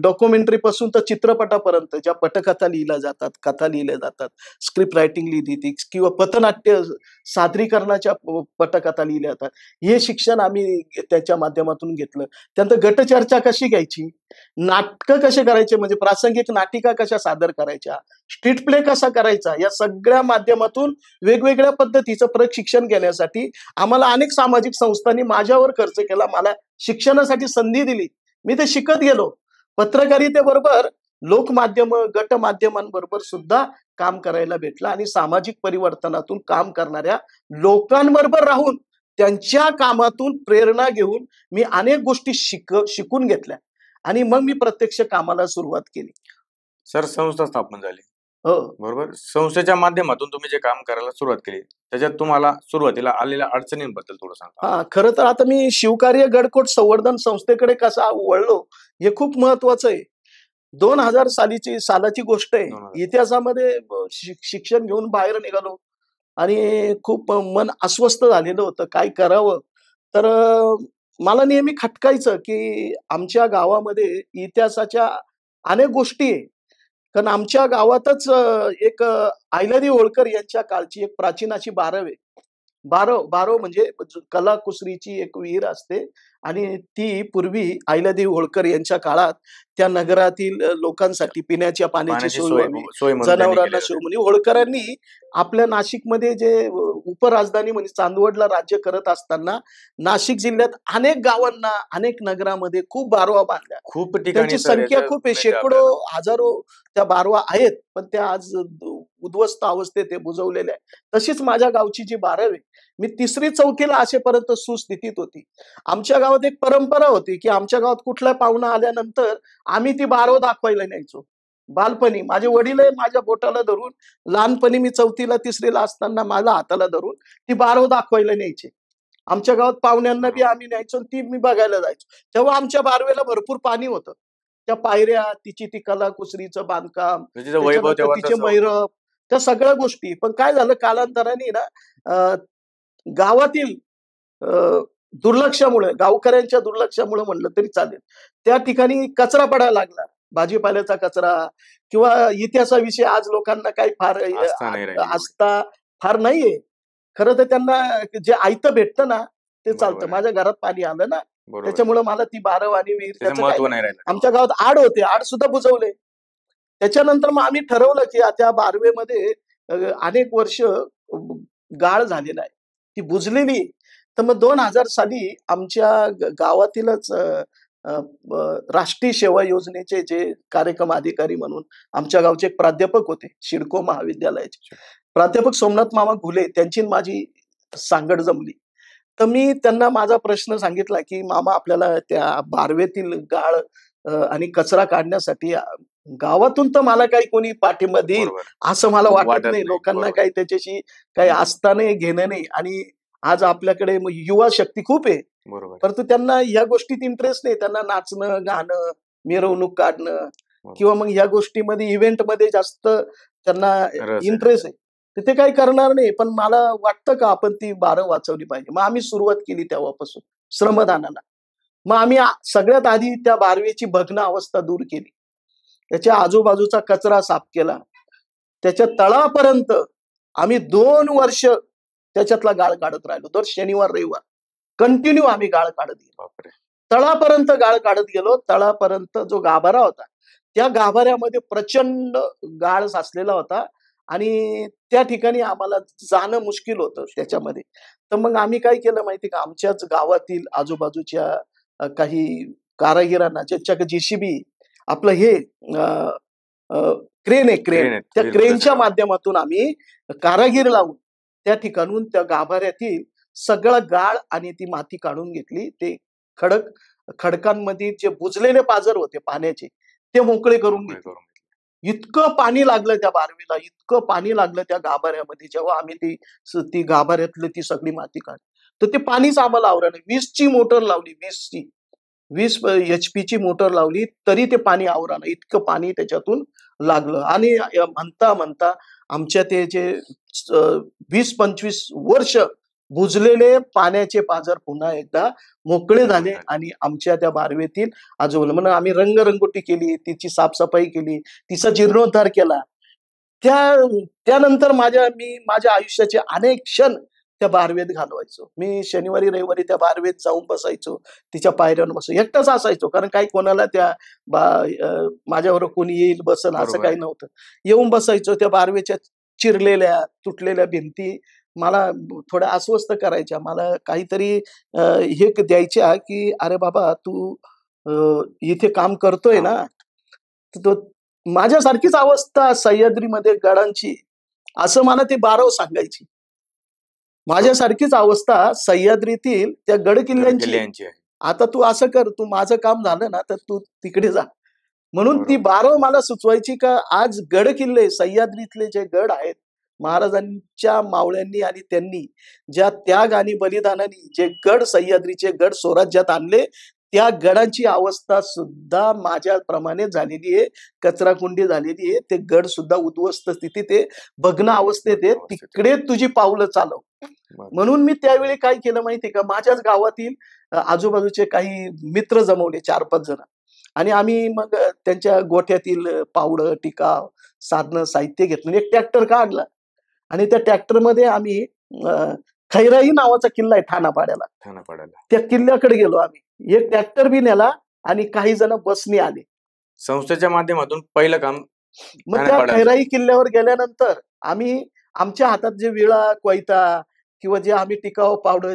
डॉक्युमेंटरी पासून तर चित्रपटापर्यंत ज्या पटकथा लिहिल्या जातात, कथा लिहिल्या जातात, स्क्रिप्ट रायटिंग लिहिली ती किंवा पथनाट्य सादरीकरणाच्या पटकथा लिहिल्या जातात. हे शिक्षण आम्ही त्याच्या माध्यमातून घेतलं. त्यानंतर गटचर्चा कशी घ्यायची, नाटकं कसे करायचे, म्हणजे प्रासंगिक नाटिका कशा सादर करायच्या, स्ट्रीट प्ले कसा करायचा, या सगळ्या माध्यमातून वेगवेगळ्या पद्धतीचं प्रशिक्षण घेण्यासाठी आम्हाला अनेक सामाजिक संस्थांनी माझ्यावर खर्च केला. मला शिक्षणासाठी संधी दिली. मी ते शिकत गेलो. पत्रकारितेबरोबर लोकमाध्यम, गट माध्यमांबरोबर सुद्धा काम करायला भेटलं आणि सामाजिक परिवर्तनातून काम करणाऱ्या लोकांबरोबर राहून त्यांच्या कामातून प्रेरणा घेऊन मी अनेक गोष्टी शिकून घेतल्या आणि मग मी प्रत्यक्ष कामाला सुरुवात केली.
सर, संस्था स्थापन झाली,
हो
बरोबर. संस्थेच्या माध्यमातून तुम्ही जे काम करायला सुरुवात केली, त्याच्यात तुम्हाला सुरुवातीला आलेल्या अडचणींबद्दल थोडं सांगा.
हा, खरं तर आता मी शिवकार्य गडकोट संवर्धन संस्थेकडे कसा वळलो हे खूप महत्वाचं आहे. 2000 सालाची गोष्ट आहे.
2000.
इतिहासामध्ये शिक्षण घेऊन बाहेर निघालो आणि खूप मन अस्वस्थ झालेलं होतं, काय करावं. तर मला नेहमी खटकायचं की आमच्या गावामध्ये इतिहासाच्या अनेक गोष्टी आहे. कारण आमच्या गावातच एक अहिल्यादेवी होळकर यांच्या काळची एक प्राचीन अशी बारव आहे. बारव म्हणजे कलाकुसरीची एक विहीर असते आणि ती पूर्वी अहिल्यादेवी होळकर यांच्या काळात त्या नगरातील लोकांसाठी पिण्याच्या पाण्याची सोय व्हावी, जनावरांना सोय म्हणून होळकरांनी आपल्या नाशिकमध्ये जे उपराजधानी म्हणजे चांदवडला राज्य करत असताना नाशिक जिल्ह्यात अनेक गावांना, अनेक नगरामध्ये खूप बारवा बांधल्या.
खूप ठिकाणी
त्यांची संख्या खूप आहे, शेकडो हजारो त्या बारवा आहेत, पण त्या आज उद्ध्वस्त अवस्थेत ते बुजवलेले आहे. तशीच माझ्या गावची जी बारव आहे, मी 3री-4थीला असेपर्यंत सुस्थितीत होती. आमच्या गावात एक परंपरा होती की आमच्या गावात कुठला पाहुणा आल्यानंतर आम्ही ती बारव दाखवायला न्यायचो. बालपणी माझे वडील माझ्या बोटाला धरून, लहानपणी मी 4थीला 3रीला असताना माझ्या हाताला धरून ती बारव दाखवायला न्यायचे. आमच्या गावात पाहुण्यांना बी आम्ही न्यायचो, ती मी बघायला जायचो. तेव्हा आमच्या बारवेला भरपूर पाणी होतं. त्या पायऱ्या, तिची ती कलाकुसरीचं बांधकाम, तिचे मैरप, त्या सगळ्या गोष्टी. पण काय झालं, कालांतराने ना गावातील दुर्लक्षामुळे, गावकऱ्यांच्या दुर्लक्षामुळे म्हणलं तरी चालेल, त्या ठिकाणी कचरा पडायला लागला. भाजीपाल्याचा कचरा किंवा इतिहासाविषयी आज लोकांना काही फार आस्था फार नाहीये. खरं तर त्यांना जे आयतं भेटतं ना ते चालतं. माझ्या घरात पाणी आलं ना, त्याच्यामुळे मला ती बारव आणि विहीर, आमच्या गावात आड होते, आड सुद्धा बुजवले. त्याच्यानंतर मग आम्ही ठरवलं की त्या बारवेमध्ये अनेक वर्ष गाळ झालेला आहे, ती बुजलेली. तर मग 2000 साली आमच्या गावातीलच राष्ट्रीय सेवा योजनेचे जे कार्यक्रम अधिकारी म्हणून आमच्या गावचे एक प्राध्यापक होते, सिडको महाविद्यालयाचे प्राध्यापक सोमनाथ मामा घुले, त्यांची माझी सांगड जमली. तर मी त्यांना माझा प्रश्न सांगितला की मामा, आपल्याला त्या बारवेतील गाळ आणि कचरा काढण्यासाठी गावातून तर मला काही कोणी पाठिंबा देईल असं मला वाटत नाही. लोकांना काही त्याच्याशी काही आस्था नाही, घेणं नाही. आणि आज आपल्याकडे युवा शक्ती खूप आहे, परंतु त्यांना या गोष्टीत इंटरेस्ट नाही. त्यांना नाचणं, गाणं, मिरवणूक काढणं किंवा मग या गोष्टीमध्ये इव्हेंटमध्ये जास्त त्यांना इंटरेस्ट आहे. तर ते काही करणार नाही. पण मला वाटतं का आपण ती बारव वाचवली पाहिजे. मग आम्ही सुरुवात केली तेव्हापासून श्रमदानाला. मग आम्ही सगळ्यात आधी त्या बारवेची भग्न अवस्था दूर केली, त्याच्या आजूबाजूचा कचरा साफ केला, त्याच्या तळापर्यंत आम्ही 2 वर्ष त्याच्यातला गाळ काढत राहिलो. दर शनिवार रविवार कंटिन्यू आम्ही गाळ काढत गेलो. तळापर्यंत गाळ काढत गेलो. तळापर्यंत जो गाभारा होता, त्या गाभाऱ्यामध्ये प्रचंड गाळ साचलेला होता आणि त्या ठिकाणी आम्हाला जाणं मुश्किल होतं त्याच्यामध्ये. तर मग आम्ही काय केलं माहिती का, आमच्याच गावातील आजूबाजूच्या काही कारागिरांना, ज्यांच्याकडे JCB आपलं हे क्रेन आहे, क्रेन, त्या क्रेनच्या माध्यमातून आम्ही कारागीर लावून त्या ठिकाणून त्या गाभाऱ्यातील सगळं गाळ आणि ती माती काढून घेतली. ते खडकांमध्ये जे बुजलेले पाझर होते पाण्याचे ते मोकळे करून घेतले. इतकं पाणी लागलं त्या बारवीला, इतकं पाणी लागलं त्या गाभाऱ्यामध्ये. जेव्हा आम्ही ती गाभाऱ्यातली ती सगळी माती काढली, तर ते पाणीच आम्हाला आवरण नाही. 20ची मोटर लावली, 20 HP मोटर लावली, तरी ते पाणी आवरानं. इतकं पाणी त्याच्यातून लागलं आणि म्हणता म्हणता आमच्या ते जे 20-25 वर्ष बुजलेले पाण्याचे पाझर पुन्हा एकदा मोकळे झाले आणि आमच्या त्या बारवेतील आजोबाला म्हणून आम्ही रंगरंगोटी केली, तिची साफसफाई केली, तिचा जीर्णोद्धार केला. त्यानंतर मी माझ्या आयुष्याचे अनेक क्षण त्या बारवेत घालवायचो. मी शनिवारी रविवारी त्या बारवेत जाऊन बसायचो, तिच्या पायऱ्यावर बसायचो, एकटाच असायचो. कारण काही कोणाला माझ्याबरोबर कोणी येईल बसल असं काही नव्हतं. येऊन बसायचो. त्या बारवेच्या चिरलेल्या तुटलेल्या भिंती मला थोड्या अस्वस्थ करायच्या. मला काहीतरी हे द्यायच्या, की "अरे बाबा तू इथे काम करतोय ना." तर तो माझ्यासारखीच अवस्था सह्याद्रीमध्ये गडांची, असं मला ते बारव सांगायची. माझ्यासारखीच अवस्था सह्याद्रीतील त्या गड किल्ल्यांची
आहे.
आता तू असं कर, तू माझं काम झालं ना तर तू तिकडे जा. म्हणून ती
बरोबर.
बारव मला सुचवायची का आज गड किल्ले सह्याद्रीतले जे गड आहेत, महाराजांच्या मावळ्यांनी आणि त्यांनी ज्या त्याग आणि बलिदानाने जे गड सह्याद्रीचे गड स्वराज्यात आणले, त्या गडांची अवस्था सुद्धा माझ्याप्रमाणे झालेली आहे. कचराकुंडी झालेली आहे. ते गड सुद्धा उद्ध्वस्त स्थितीत आहे, भग्न अवस्थेत आहे. तिकडे तुझी पावलं चालव. म्हणून मी त्यावेळी काय केलं माहितीये का, माझ्याच गावातील आजूबाजूचे काही मित्र जमवले 4-5 जण आणि आम्ही मग त्यांच्या गोठ्यातील पावडं, टिकाव, साधनं, साहित्य घेतलं. एक ट्रॅक्टर काढला आणि त्या ट्रॅक्टरमध्ये आम्ही खैराई नावाचा किल्ला आहे ठाणापाड्याला. त्या किल्ल्याकडे गेलो आम्ही. एक ट्रॅक्टर बी नेला आणि काही जण बसने आले.
संस्थेच्या माध्यमातून पहिलं काम
मग त्या खैराई किल्ल्यावर गेल्यानंतर आम्ही आमच्या हातात जे विळा, कोयता किंवा जे आम्ही टिकाव पावडर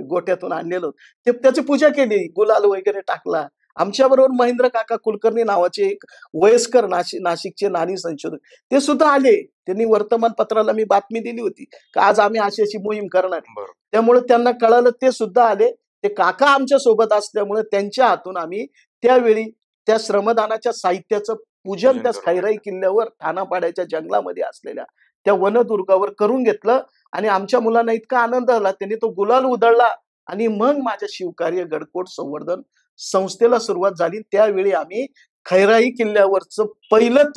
गोट्यातून आणलेलो त्याची पूजा केली, गुलाल वगैरे टाकला. आमच्याबरोबर महेंद्र काका कुलकर्णी नावाचे एक वयस्कर नाशिकचे नाणी संशोधक ते सुद्धा आले. त्यांनी वर्तमानपत्राला मी बातमी दिली होती की आज आम्ही अशी मोहीम करणार आहे. त्यामुळे त्यांना कळालं, ते सुद्धा आले. ते काका आमच्या सोबत असल्यामुळे त्यांच्या हातून आम्ही त्यावेळी त्या श्रमदानाच्या साहित्याचं पूजन त्या खैराई किल्ल्यावर ठाणापाड्याच्या जंगलामध्ये असलेल्या त्या वनदुर्गावर करून घेतलं आणि आमच्या मुलांना इतका आनंद झाला, त्यांनी तो गुलाल उधळला आणि मग माझ्या शिवकार्य गडकोट संवर्धन संस्थेला सुरुवात झाली. त्यावेळी आम्ही खैराई किल्ल्यावरचं पहिलं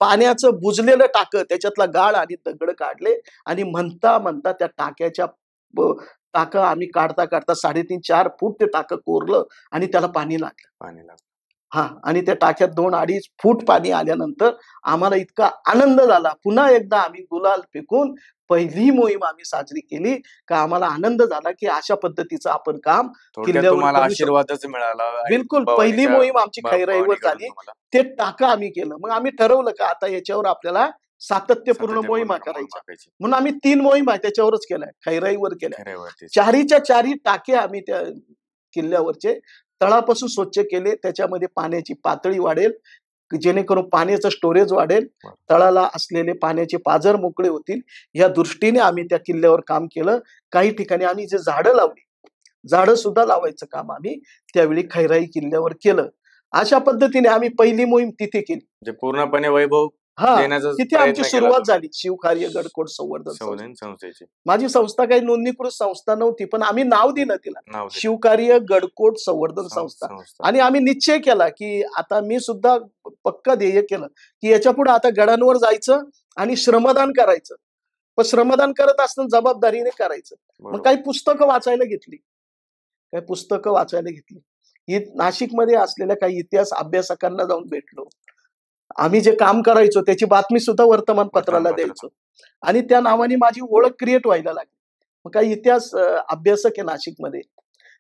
पाण्याचं बुजलेलं टाकं, त्याच्यातला गाळ आणि दगड काढले आणि म्हणता म्हणता त्या टाकं आम्ही काढता काढता 3.5-4 फूट ते टाकं कोरलं आणि त्याला पाणी लागलं. हा, आणि त्या टाक्यात 2-2.5 फूट पाणी आल्यानंतर आम्हाला इतका आनंद झाला. पुन्हा एकदा आम्ही गुलाल फेकून पहिली मोहीम आम्ही साजरी केली का आम्हाला आनंद झाला की अशा पद्धतीचं आपण काम
किल्ल्यावर आशीर्वादच मिळाला.
बिलकुल पहिली मोहीम आमची खैराईवर झाली. ते टाकं आम्ही केलं. मग आम्ही ठरवलं का आता याच्यावर आपल्याला सातत्यपूर्ण मोहिमा करायच्या. म्हणून आम्ही 3 मोहिमा त्याच्यावरच केल्या, खैराईवर केल्या. 4च्या 4 टाके आम्ही त्या किल्ल्यावरचे तळापासून स्वच्छ केले. त्याच्यामध्ये पाण्याची पातळी वाढेल, जेणेकरून पाण्याचं स्टोरेज वाढेल, तळाला असलेले पाण्याचे पाझर मोकळे होतील, या दृष्टीने आम्ही त्या किल्ल्यावर काम केलं. काही ठिकाणी आम्ही जे झाडं लावली, झाडं सुद्धा लावायचं काम आम्ही त्यावेळी खैराई किल्ल्यावर केलं. अशा पद्धतीने आम्ही पहिली मोहीम तिथे केली.
पूर्णपणे वैभव
तिथे आमची सुरुवात झाली शिवकार्य गडकोट संवर्धन
संस्थेची.
माझी संस्था काही नोंदणीकृत संस्था नव्हती, पण आम्ही नाव दिलं तिला, शिवकार्य गडकोट संवर्धन संस्था. आणि आम्ही निश्चय केला की आता मी सुद्धा पक्का ध्येय केलं की याच्या पुढे आता गडांवर जायचं आणि श्रमदान करायचं. पण श्रमदान करत असताना जबाबदारीने करायचं. मग काही पुस्तकं वाचायला घेतली. नाशिकमध्ये असलेल्या काही इतिहास अभ्यासकांना जाऊन भेटलो. आम्ही जे काम करायचो त्याची बातमी सुद्धा वर्तमानपत्राला द्यायचो आणि त्या नावाने माझी ओळख क्रिएट व्हायला लागली. मग काही इतिहास अभ्यासक आहे नाशिकमध्ये,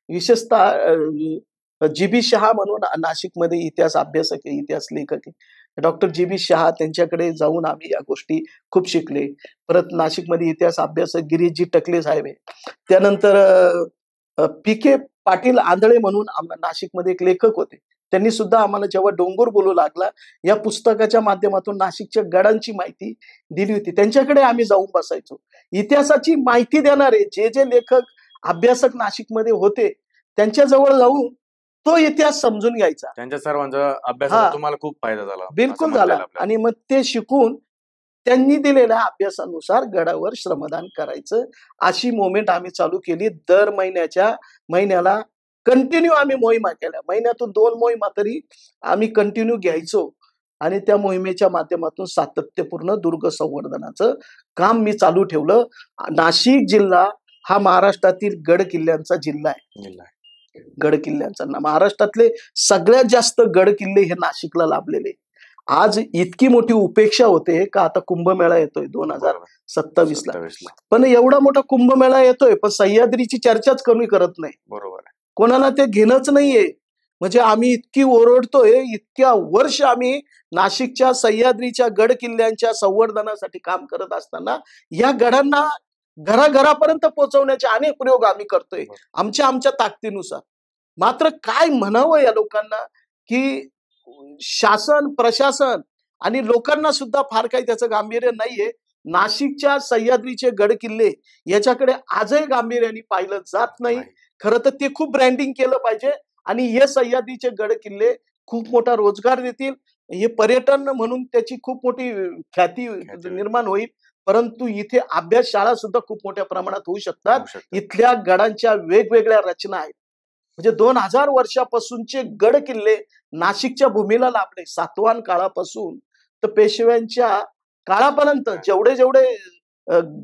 विशेषतः GB शहा म्हणून नाशिकमध्ये इतिहास अभ्यासक आहे, इतिहास लेखक आहे, डॉक्टर GB शहा. त्यांच्याकडे जाऊन आम्ही या गोष्टी खूप शिकले. परत नाशिकमध्ये इतिहास अभ्यासक गिरीशजी टकले साहेब आहे. त्यानंतर PK पाटील आंधळे म्हणून नाशिकमध्ये एक लेखक होते. त्यांनी सुद्धा आम्हाला जेव्हा डोंगर बोलू लागला या पुस्तकाच्या माध्यमातून नाशिकच्या गडांची माहिती दिली होती. त्यांच्याकडे आम्ही जाऊन बसायचो. इतिहासाची माहिती देणारे जे लेखक अभ्यासक नाशिकमध्ये होते त्यांच्या जवळ जाऊन तो इतिहास समजून घ्यायचा.
त्यांच्या सर्वांचा अभ्यासाचा तुम्हाला खूप फायदा झाला.
बिलकुल झाला. आणि मग ते शिकून त्यांनी दिलेल्या अभ्यासानुसार गडावर श्रमदान करायचं, अशी मोमेंट आम्ही चालू केली. दर महिन्याला कंटिन्यू आम्ही मोहिमा केल्या. महिन्यातून 2 मोहिमा तरी आम्ही कंटिन्यू घ्यायचो आणि त्या मोहिमेच्या माध्यमातून सातत्यपूर्ण दुर्ग संवर्धनाचं काम मी चालू ठेवलं. नाशिक जिल्हा हा महाराष्ट्रातील गड किल्ल्यांचा जिल्हा आहे. गड किल्ल्यांचा महाराष्ट्रातले सगळ्यात जास्त गड किल्ले हे नाशिकला लाभलेले. आज इतकी मोठी उपेक्षा होते का आता कुंभमेळा येतोय 2027ला, पण एवढा मोठा कुंभमेळा येतोय पण सह्याद्रीची चर्चाच कमी करत नाही.
बरोबर,
कोणाला ते घेणंच नाहीये. म्हणजे आम्ही इतकी ओरडतोय, इतक्या वर्ष आम्ही नाशिकच्या सह्याद्रीच्या गड किल्ल्यांच्या संवर्धनासाठी काम करत असताना या गडांना घराघरापर्यंत पोहोचवण्याचे अनेक प्रयोग आम्ही करतोय आमच्या ताकदीनुसार. मात्र काय म्हणावं या लोकांना की शासन, प्रशासन आणि लोकांना सुद्धा फार काही त्याचं गांभीर्य नाहीये. नाशिकच्या सह्याद्रीचे गड किल्ले याच्याकडे आजही गांभीर्याने पाहिलं जात नाही. खरं तर ते खूप ब्रँडिंग केलं पाहिजे आणि हे सह्याद्रीचे गड किल्ले खूप मोठा रोजगार देतील. हे पर्यटन म्हणून त्याची खूप मोठी ख्याती निर्माण होईल. परंतु इथे अभ्यास शाळा सुद्धा खूप मोठ्या प्रमाणात होऊ शकतात. इथल्या गडांच्या वेगवेगळ्या रचना आहेत. म्हणजे 2000 वर्षापासूनचे गड किल्ले नाशिकच्या भूमीला लाभले. सातवाहन काळापासून तर पेशव्यांच्या काळापर्यंत जेवढे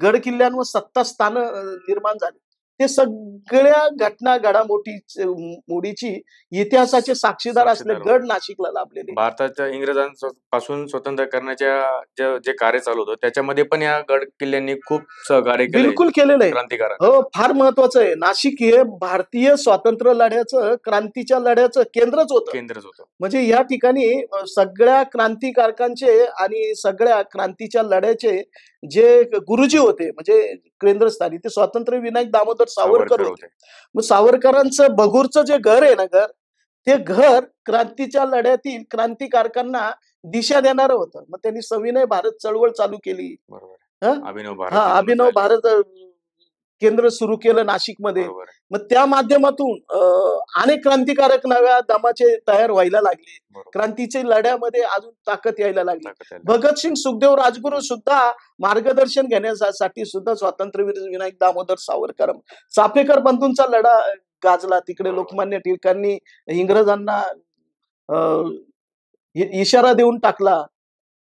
गड किल्ल्यांवर सत्ता स्थानं निर्माण झाली ते सगळ्या घटना घडामोडीची इतिहासाचे साक्षीदार असले गड नाशिकला लाभलेले.
भारताच्या इंग्रजांपासून स्वतंत्र करण्याच्या जे कार्य चालू होतं त्याच्यामध्ये पण या गड किल्ल्यांनी खूप सहकार्य केले.
बिलकुल केलेलं आहे.
क्रांतिकारक.
हो, फार महत्वाचं आहे. नाशिक हे भारतीय स्वातंत्र्य लढ्याचं, क्रांतीच्या लढ्याचं केंद्रच होतं. म्हणजे या ठिकाणी सगळ्या क्रांतिकारकांचे आणि सगळ्या क्रांतीच्या लढ्याचे जे गुरुजी होते म्हणजे केंद्रस्थानी ते स्वातंत्र्य विनायक दामोदर सावरकर होते. मग सावरकरांचं बगूरचं जे घर आहे ना, ते घर क्रांतीच्या लढ्यातील क्रांतिकारकांना दिशा देणारं होतं. मग त्यांनी सविनय भारत चळवळ चालू केली. अभिनव भारत केंद्र सुरू केलं नाशिकमध्ये. मग त्या माध्यमातून अनेक क्रांतिकारक नव्या दमाचे तयार व्हायला लागले. क्रांतीच्या लढ्यामध्ये अजून ताकद यायला लागली. भगतसिंग, सुखदेव, राजगुरू सुद्धा मार्गदर्शन घेण्यासाठी सुद्धा स्वातंत्र्यवीर विनायक दामोदर सावरकर. चाफेकर बंधूंचा लढा गाजला. तिकडे लोकमान्य टिळकांनी इंग्रजांना इशारा देऊन टाकला,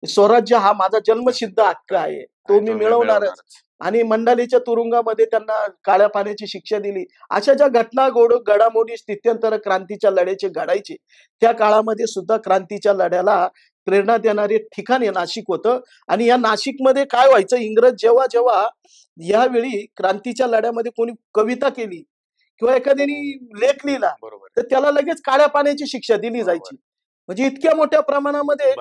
स्वराज्य हा माझा जन्मसिद्ध हक्क आहे, तो मी मिळवणारच. आणि मंडालीच्या तुरुंगामध्ये त्यांना काळ्या पाण्याची शिक्षा दिली. अशा ज्या घटना घडामोडी स्थित्यंतर क्रांतीच्या लढ्याचे घडायचे त्या काळामध्ये सुद्धा क्रांतीच्या लढ्याला प्रेरणा देणारे ठिकाण हे नाशिक होतं. आणि या नाशिकमध्ये काय व्हायचं, इंग्रज जेव्हा यावेळी क्रांतीच्या लढ्यामध्ये कोणी कविता केली किंवा एखाद्याने लेख लिहिला तर त्याला लगेच काळ्या पाण्याची शिक्षा दिली जायची. म्हणजे इतक्या मोठ्या प्रमाणामध्ये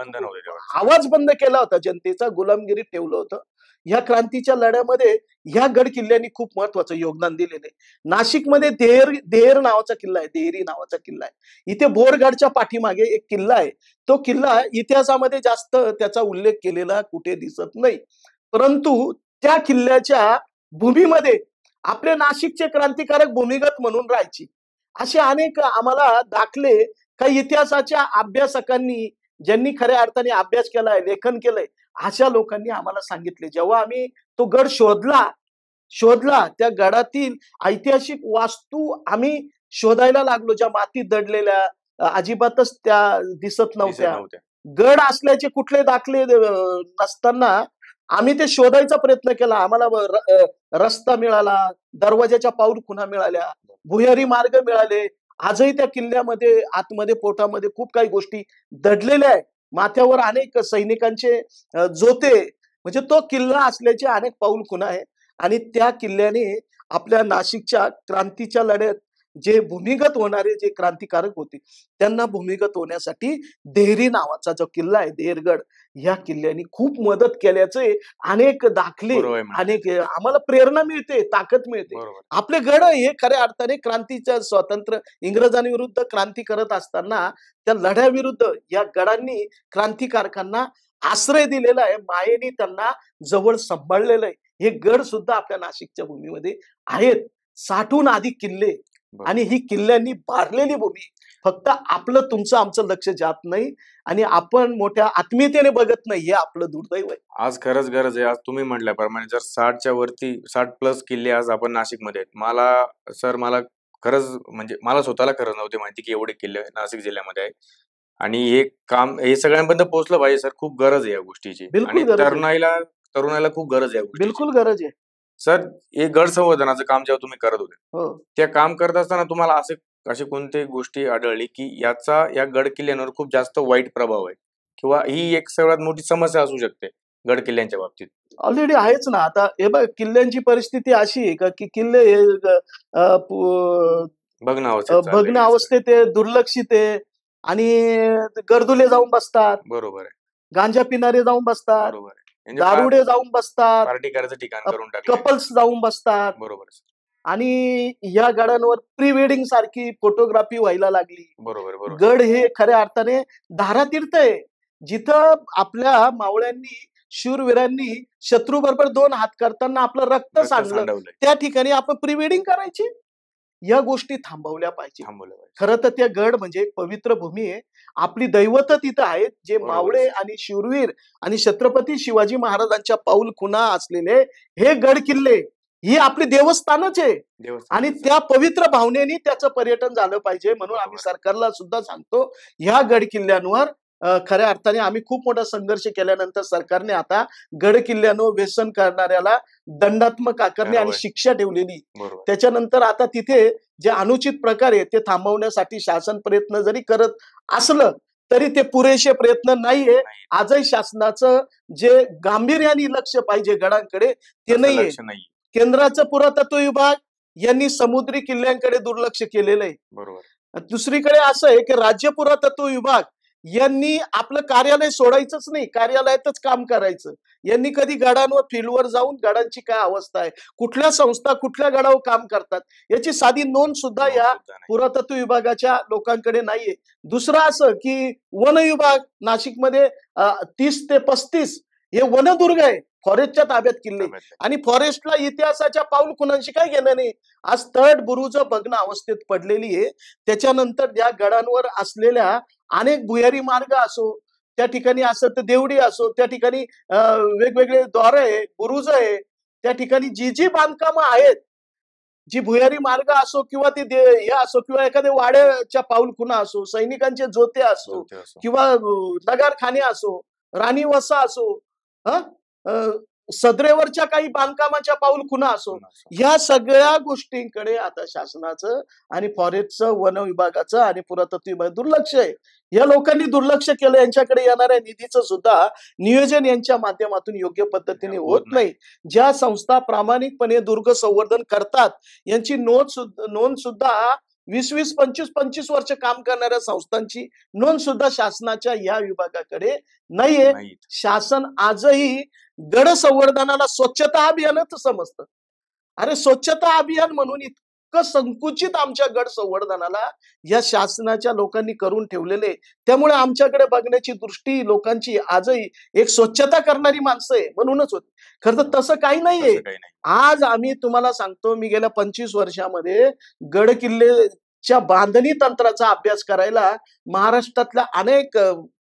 आवाज बंद केला होता जनतेचा, गुलामगिरी ठेवलं होतं. या क्रांतीच्या लढ्यामध्ये ह्या गड किल्ल्यांनी खूप महत्वाचं योगदान दिलेलं आहे. नाशिकमध्ये देहेर नावाचा किल्ला आहे, देहरी नावाचा किल्ला आहे. इथे बोरगडच्या पाठीमागे एक किल्ला आहे. तो किल्ला इतिहासामध्ये जास्त त्याचा उल्लेख केलेला कुठे दिसत नाही. परंतु त्या किल्ल्याच्या भूमीमध्ये आपले नाशिकचे क्रांतिकारक भूमिगत म्हणून राहायची. असे अनेक आम्हाला दाखले काही इतिहासाच्या अभ्यासकांनी, ज्यांनी खऱ्या अर्थाने अभ्यास केलाय, लेखन केलंय, अशा लोकांनी आम्हाला सांगितले. जेव्हा आम्ही तो गड शोधला त्या गडातील ऐतिहासिक वास्तू आम्ही शोधायला लागलो, ज्या मातीत दडलेल्या अजिबातच त्या दिसत नव्हत्या. गड असल्याचे कुठले दाखले नसताना आम्ही ते शोधायचा प्रयत्न केला. आम्हाला रस्ता मिळाला, दरवाजाच्या पाऊल खुणा मिळाल्या, भुयारी मार्ग मिळाले. आजही त्या किल्ल्यामध्ये आतमध्ये पोटामध्ये खूप काही गोष्टी दडलेल्या आहेत. माथ्यावर अनेक सैनिकांचे जोते, म्हणजे तो किल्ला असल्याचे अनेक पाऊल खुणा आहे. आणि त्या किल्ल्याने आपल्या नाशिकच्या क्रांतीच्या लढ्यात जे भूमिगत होणारे जे क्रांतिकारक होते त्यांना भूमिगत होण्यासाठी देहरी नावाचा जो किल्ला आहे, देहरगड, या किल्ल्याने खूप मदत केल्याचे अनेक दाखले, अनेक आम्हाला प्रेरणा मिळते, ताकद मिळते. आपले गड हे खऱ्या अर्थाने क्रांतीच्या स्वातंत्र्य इंग्रजांविरुद्ध क्रांती करत असताना त्या लढ्याविरुद्ध या गडांनी क्रांतिकारकांना आश्रय दिलेला आहे, मायेने त्यांना जवळ सांभाळलेलं आहे. हे गड सुद्धा आपल्या नाशिकच्या भूमीमध्ये आहेत. 60हून अधिक किल्ले आणि ही किल्ल्यांनी भारलेली भूमी. फक्त आपलं तुमचं आमचं लक्ष जात नाही आणि आपण मोठ्या आत्मीयतेने बघत नाही, हे आपलं दुर्दैव आहे.
आज खरंच गरज आहे. आज तुम्ही म्हटल्याप्रमाणे जर 60च्या वरती 60 प्लस किल्ले आज आपण नाशिकमध्ये आहेत. मला खरंच म्हणजे मला स्वतःला खरंच नव्हते माहिती की एवढे किल्ले नाशिक जिल्ह्यामध्ये आहे. आणि हे सगळ्यांपर्यंत पोहोचलं पाहिजे सर. खूप गरज आहे या गोष्टीची.
बिलकुल
आणि
गरज आहे.
तरुणाईला खूप गरज आहे या गोष्टीची.
बिलकुल गरज आहे.
सर, हे गड संवर्धनाचं काम जेव्हा तुम्ही करत होते,
हो.
त्या काम करत असताना तुम्हाला अशी कोणती गोष्टी आढळली की या गड किल्ल्यांवर खूप जास्त वाईट प्रभाव आहे किंवा ही एक सर्वात मोठी समस्या असू शकते गड किल्ल्यांच्या बाबतीत?
ऑलरेडी आहेच ना. आता हे बघ, किल्ल्यांची परिस्थिती अशी आहे का की किल्ले हे भग्न अवस्थेत आहे, दुर्लक्षित आहे आणि गर्दुले जाऊन बसतात.
बरोबर आहे.
गांजा पिणारे जाऊन बसतात.
बरोबर आहे.
दारुडे जाऊन बसतात.
पार्टी करायचं ठिकाण करून टाकलं.
कपल्स जाऊन बसतात.
बरोबर.
आणि या गडांवर प्री वेडिंग सारखी फोटोग्राफी व्हायला लागली.
बरोबर.
गड हे खऱ्या अर्थाने धारातीर्थ आहे, जिथं आपल्या मावळ्यांनी शूरवीरांनी शत्रूबरोबर 2 हात करताना आपलं रक्त सांडलं. त्या ठिकाणी आपण प्री वेडिंग करायची. या गोष्टी थांबवल्या पाहिजे. खरं तर त्या गड म्हणजे एक पवित्र भूमी आहे. आपली दैवत तिथं आहेत, जे मावळे आणि शूरवीर आणि छत्रपती शिवाजी महाराजांच्या पाऊल खुणा असलेले हे गड किल्ले ही आपली देवस्थानच आहे. आणि त्या पवित्र भावनेने त्याचं पर्यटन झालं पाहिजे. म्हणून आम्ही सरकारला सुद्धा सांगतो, ह्या गड किल्ल्यांवर खऱ्या अर्थाने आम्ही खूप मोठा संघर्ष केल्यानंतर सरकारने आता गड किल्ल्यांवर व्यसन करणाऱ्याला दंडात्मक आकारणी आणि शिक्षा ठेवलेली. त्याच्यानंतर आता तिथे जे अनुचित प्रकार आहे ते थांबवण्यासाठी शासन प्रयत्न जरी करत असलं तरी ते पुरेसे प्रयत्न नाहीये. आजही शासनाचं जे गांभीर्याने लक्ष पाहिजे गडांकडे ते नाहीये. केंद्राचं पुरातत्व विभाग यांनी समुद्री किल्ल्यांकडे दुर्लक्ष केलेलं आहे. दुसरीकडे असं आहे की राज्य पुरातत्व विभाग यांनी आपलं कार्यालय सोडायचंच नाही, कार्यालयातच काम करायचं. यांनी कधी गडांवर फील्डवर जाऊन गडांची काय अवस्था आहे, कुठल्या संस्था कुठल्या गडावर काम करतात याची साधी नोंद सुद्धा या पुरातत्व विभागाच्या लोकांकडे नाहीये. दुसरं असं की वन विभाग नाशिकमध्ये 30 ते 35 हे वनदुर्ग आहे, फॉरेस्टच्या ताब्यात किल्ले. आणि फॉरेस्टला इतिहासाच्या पाऊल खुणांशी काय घेणं नाही. आज तट बुरुज भग्न अवस्थेत पडलेली आहे. त्याच्यानंतर या गडांवर असलेल्या अनेक भुयारी मार्ग असो, त्या ठिकाणी असं तर देवडी असो, त्या ठिकाणी वेगवेगळे द्वार आहे, बुरुज आहे, त्या ठिकाणी जी बांधकामं आहेत, जी भुयारी मार्ग असो किंवा ते हे असो किंवा एखाद्या वाड्याच्या पाऊल खुणा असो, सैनिकांचे जोते असो किंवा नगारखाने असो, राणी वसा असो, सदरेवरच्या काही बांधकामाच्या पाऊल खुणा असो, या सगळ्या गोष्टींकडे आता शासनाचं आणि फॉरेस्टचं, वन विभागाचं आणि पुरातत्व विभाग दुर्लक्ष आहे. या लोकांनी दुर्लक्ष केलं. यांच्याकडे येणाऱ्या निधीचं सुद्धा नियोजन यांच्या माध्यमातून योग्य पद्धतीने होत नाही. ज्या संस्था प्रामाणिकपणे दुर्ग संवर्धन करतात यांची नोंद सुद्धा 20-20, 25-25 वर्ष काम करणाऱ्या संस्थांची नोंद सुद्धा शासनाच्या या विभागाकडे नाहीये. शासन आजही गड संवर्धनाला स्वच्छता अभियानच समजतं. अरे स्वच्छता अभियान म्हणून इतकं संकुचित आमच्या गड संवर्धनाला या शासनाच्या लोकांनी करून ठेवलेले. त्यामुळे आमच्याकडे बघण्याची दृष्टी लोकांची आजही एक स्वच्छता करणारी माणसं आहे म्हणूनच होती. खरं तर तसं काही नाहीये. आज आम्ही तुम्हाला सांगतो, मी गेल्या 25 वर्षामध्ये गड किल्लेच्या बांधणी तंत्राचा अभ्यास करायला महाराष्ट्रातल्या अनेक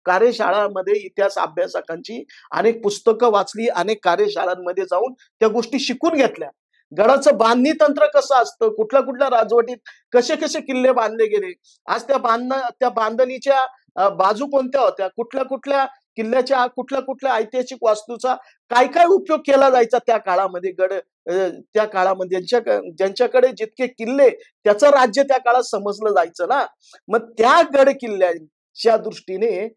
कार्यशाळांमध्ये इतिहास अभ्यासकांची अनेक पुस्तकं वाचली, अनेक कार्यशाळांमध्ये जाऊन त्या गोष्टी शिकून घेतल्या. गडाचं बांधणी तंत्र कसं असतं, कुठल्या राजवटीत कसे कसे किल्ले बांधले गेले, आज त्या बांधणीच्या बाजू कोणत्या होत्या, कुठल्या किल्ल्याच्या कुठल्या ऐतिहासिक वास्तूचा काय उपयोग केला जायचा त्या काळामध्ये. त्या काळामध्ये ज्यांच्याकडे जितके किल्ले त्याचं राज्य त्या काळात समजलं जायचं ना. मग त्या गड किल्ल्याच्या दृष्टीने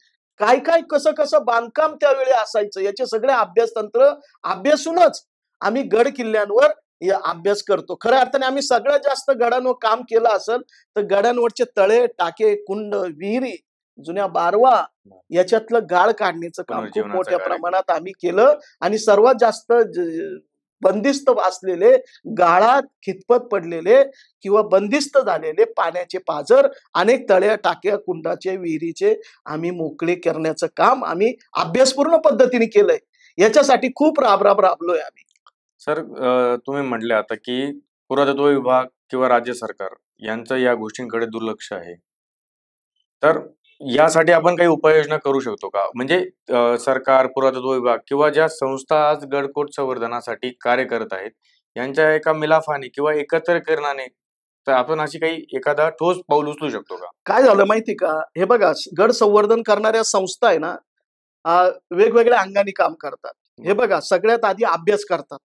काय कसं बांधकाम त्यावेळी असायचं याचे सगळे अभ्यासतंत्र अभ्यासूनच आम्ही गड किल्ल्यांवर अभ्यास करतो. खऱ्या अर्थाने आम्ही सगळ्यात जास्त गडांवर काम केलं असेल तर गडांवरचे तळे, टाके, कुंड, विहिरी, जुन्या बारवा याच्यातलं गाळ काढण्याचं काम खूप मोठ्या प्रमाणात आम्ही केलं. आणि सर्वात जास्त बंदिस्त असलेले, गाळात खितपत पडलेले किंवा बंदिस्त झालेले पाण्याचे पाझर, अनेक तळ्या, टाक्या, कुंडाचे, विहिरीचे आम्ही मोकळे करण्याचं काम आम्ही अभ्यासपूर्ण पद्धतीने केलंय. याच्यासाठी खूप राबलोय आम्ही.
सर, तुम्ही म्हटले आता की पुरातत्व विभाग किंवा राज्य सरकार यांचं या गोष्टींकडे दुर्लक्ष आहे. तर यासाठी आपण काही उपाययोजना करू शकतो का? म्हणजे सरकार, पुरातत्व विभाग किंवा ज्या संस्था आज गडकोट संवर्धनासाठी कार्य करत आहेत, यांच्या एका मिलाफाने किंवा एकत्रीकरणाने तर आपण अशी काही एखादा ठोस पाऊल उचलू शकतो का?
काय झालं माहिती का, हे बघा, गड संवर्धन करणाऱ्या संस्था आहे ना, वेगवेगळ्या अंगाने काम करतात. हे बघा, सगळ्यात आधी अभ्यास करतात,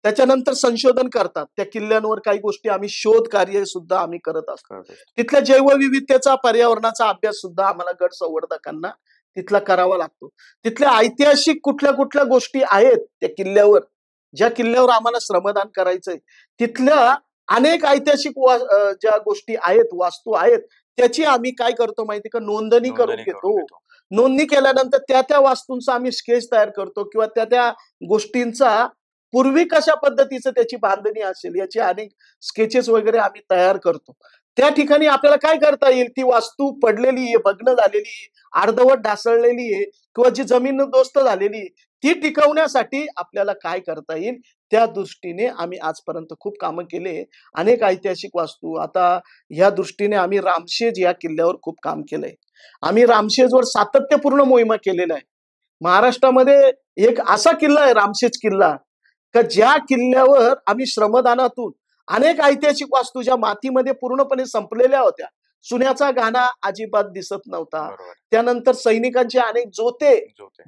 त्याच्यानंतर संशोधन करतात. त्या किल्ल्यांवर काही गोष्टी आम्ही शोध कार्य सुद्धा आम्ही करत असतो. तिथल्या जैवविविधतेचा, पर्यावरणाचा अभ्यास सुद्धा आम्हाला गड संवर्धकांना तिथला करावा लागतो. तिथल्या ऐतिहासिक कुठल्या कुठल्या गोष्टी आहेत त्या किल्ल्यावर, ज्या किल्ल्यावर आम्हाला श्रमदान करायचंय, तिथल्या अनेक ऐतिहासिक ज्या गोष्टी आहेत, वास्तू आहेत, त्याची आम्ही काय करतो माहिती का, नोंदणी करून घेतो. नोंदणी केल्यानंतर त्या त्या वास्तूंचा आम्ही स्केच तयार करतो किंवा त्या त्या गोष्टींचा पूर्वी कशा पद्धतीचं त्याची बांधणी असेल याची अनेक स्केचेस वगैरे आम्ही तयार करतो. त्या ठिकाणी आपल्याला काय करता येईल, ती वास्तू पडलेली आहे, भग्न झालेली आहे, अर्धवट ढासळलेली आहे किंवा जी जमीनदोस्त झालेली आहे, ती टिकवण्यासाठी आपल्याला काय करता येईल, त्या दृष्टीने आम्ही आजपर्यंत खूप कामं केले. अनेक ऐतिहासिक वास्तू, आता ह्या दृष्टीने आम्ही रामशेज या किल्ल्यावर खूप काम केलंय. आम्ही रामशेजवर सातत्यपूर्ण मोहिमा केलेल्या आहे. महाराष्ट्रामध्ये एक असा किल्ला आहे रामशेज किल्ला, का ज्या किल्ल्यावर आम्ही श्रमदानातून अनेक ऐतिहासिक वास्तू ज्या मातीमध्ये पूर्णपणे संपलेल्या होत्या, सुन्याचा गाणा अजिबात दिसत नव्हता. त्यानंतर सैनिकांचे अनेक जोते,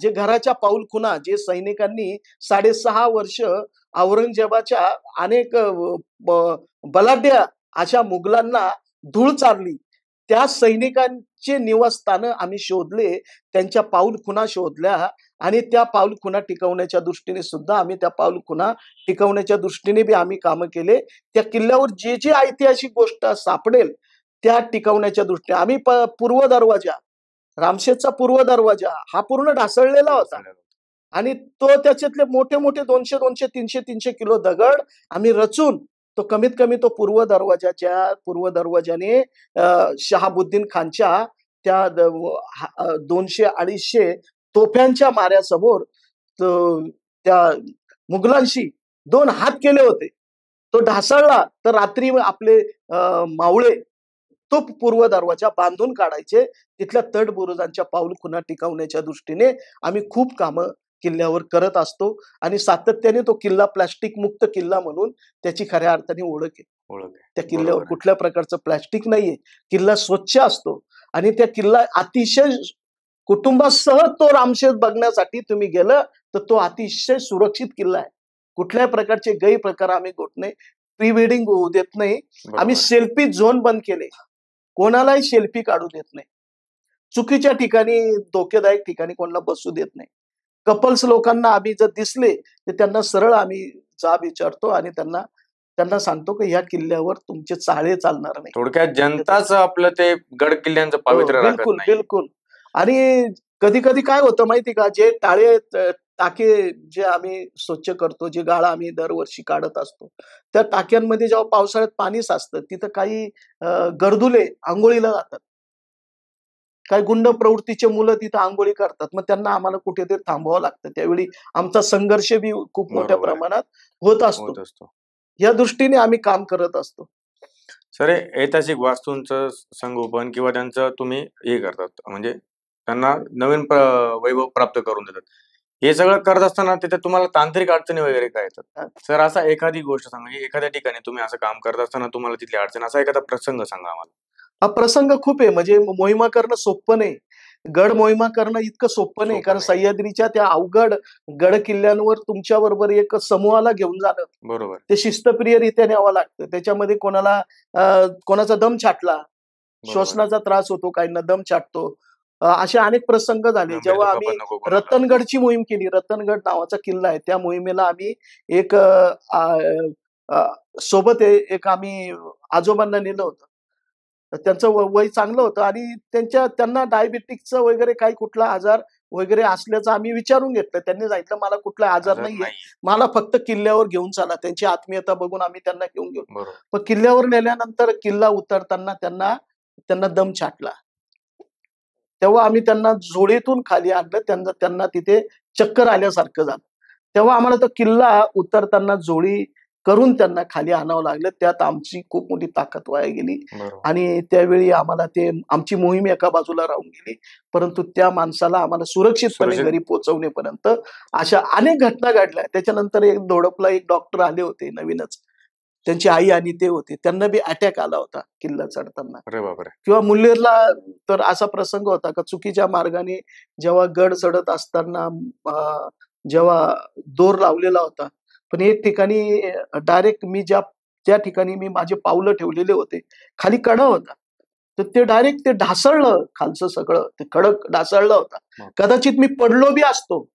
जे घराच्या पाऊलखुणा, जे सैनिकांनी 6.5 वर्ष औरंगजेबाच्या अनेक बलाढ्य अशा मुघलांना धूळ चारली, त्या सैनिकांचे निवासस्थान आम्ही शोधले, त्यांच्या पाऊलखुणा शोधल्या आणि त्या पाऊलखुणा टिकवण्याच्या दृष्टीने सुद्धा आम्ही त्या पाऊलखुणा टिकवण्याच्या दृष्टीने बी आम्ही कामं केले. त्या किल्ल्यावर जे जे ऐतिहासिक गोष्ट सापडेल त्या टिकवण्याच्या दृष्टीने आम्ही पूर्व दरवाजा, रामशेजचा पूर्व दरवाजा हा पूर्ण ढासळलेला होता आणि तो त्याच्यातले मोठे मोठे 200 200 300 300 किलो दगड आम्ही रचून तो कमीत कमी तो पूर्व दरवाजाने शहाबुद्दीन खानच्या त्या 200-250 तोफ्यांच्या माऱ्यासमोर त्या मुघलांशी 2 हात केले होते. तो ढासळला तर रात्री आपले मावळे तो पूर्व दरवाजा बांधून काढायचे. तिथल्या तटबुरुजांच्या पाऊलखुणा टिकवण्याच्या दृष्टीने आम्ही खूप कामं किल्ल्यावर करत असतो आणि सातत्याने तो किल्ला प्लास्टिक मुक्त किल्ला म्हणून त्याची खऱ्या अर्थाने ओळख आहे. त्या किल्ल्यावर कुठल्या प्रकारचं प्लास्टिक नाहीये. किल्ला स्वच्छ असतो आणि त्या किल्ला अतिशय कुटुंबासह तो रामशेज बघण्यासाठी तुम्ही गेलं तर तो अतिशय सुरक्षित किल्ला आहे. कुठल्याही प्रकारचे गैरप्रकार आम्ही होत नाही, प्री वेडिंग होऊ देत नाही. आम्ही सेल्फी झोन बंद केले, कोणालाही सेल्फी काढू देत नाही. चुकीच्या ठिकाणी, धोकेदायक ठिकाणी कोणाला बसू देत नाही. कपल्स लोकांना आम्ही जर दिसले तर त्यांना सरळ आम्ही जाब विचारतो आणि त्यांना सांगतो की ह्या किल्ल्यावर तुमचे चाळे चालणार नाही.
थोडक्यात जनताच आपलं ते गड किल्ल्यांचं पावित्र्य राखत
बिलकुल
नाही.
बिलकुल. आणि कधी कधी काय होतं माहिती का, जे टाके जे आम्ही स्वच्छ करतो, जे गाळा आम्ही दरवर्षी काढत असतो, त्या टाक्यांमध्ये जेव्हा पावसाळ्यात पाणी साचतं, तिथं काही गरदुले आंघोळीला जातात, काही गुंड प्रवृत्तीचे मुलं तिथं आंघोळी करतात. मग त्यांना आम्हाला कुठेतरी थांबवावं लागतं. त्यावेळी आमचा संघर्ष बी खूप मोठ्या प्रमाणात होत असतो. या दृष्टीने आम्ही काम करत असतो.
सर, ऐतिहासिक वास्तूंचं संगोपन किंवा त्यांचं तुम्ही हे करतात, म्हणजे त्यांना नवीन वैभव प्राप्त करून देतात, हे सगळं करत असताना तिथे तुम्हाला तांत्रिक अडचणी वगैरे काय येतात? सर, असा एखादी गोष्ट सांगा, एखाद्या ठिकाणी तुम्ही असं काम करत असताना तुम्हाला तिथली अडचण, असा एखादा प्रसंग सांगा आम्हाला.
हा प्रसंग खूप आहे. म्हणजे मोहिमा करणं सोपं नाही, गड मोहिमा करणं इतकं सोपं नाही. कारण सह्याद्रीच्या त्या अवघड गड किल्ल्यांवर तुमच्या बरोबर एक समूहाला घेऊन जाणं,
बरोबर,
ते शिस्तप्रियरित्या न्यावं लागतं. त्याच्यामध्ये कोणाचा दम छाटला, श्वसनाचा त्रास होतो, काहींना दम छाटतो, असे अनेक प्रसंग झाले. जेव्हा आम्ही रतनगडची मोहीम केली, रतनगड नावाचा किल्ला आहे, त्या मोहिमेला आम्ही एक सोबत एक आम्ही आजोबांना नेलं होतं. त्यांचं वय चांगलं होतं आणि त्यांना डायबिटिकचं वगैरे काही कुठला आजार वगैरे असल्याचं आम्ही विचारून घेतलं. त्यांनी सांगितलं मला कुठला आजार नाहीये, मला फक्त किल्ल्यावर घेऊन चला. त्यांची आत्मीयता बघून आम्ही त्यांना घेऊन गेलो. पण किल्ल्यावर नेल्यानंतर किल्ला उतरताना त्यांना दम छाटला. तेव्हा आम्ही त्यांना झोळीतून खाली आणलं. त्यांना तिथे चक्कर आल्यासारखं झालं. तेव्हा आम्हाला तो किल्ला उतरताना झोळी करून त्यांना खाली आणावं लागलं. त्यात आमची खूप मोठी ताकद वाया गेली आणि त्यावेळी आम्हाला ते आमची मोहीम एका बाजूला राहून गेली. परंतु त्या माणसाला आम्हाला सुरक्षितपणे घरी पोहोचवण्यापर्यंत अशा अनेक घटना घडल्या. त्याच्यानंतर एक धोडपला एक डॉक्टर आले होते नवीनच. त्यांची आई आणि ते होते. त्यांना बी अटॅक आला होता किल्ला चढताना.
अरे बापरे.
किंवा मुल्लेरला तर असा प्रसंग होता का चुकीच्या मार्गाने जेव्हा गड चढत असताना जेव्हा दोर लावलेला होता, पण एक ठिकाणी डायरेक्ट मी ज्या ठिकाणी मी माझे पावलं ठेवलेले होते, खाली कडा होता. तर ते डायरेक्ट ते ढासळलं खालचं सगळं. ते कडक ढासळलं होता. कदाचित मी पडलो बी असतो.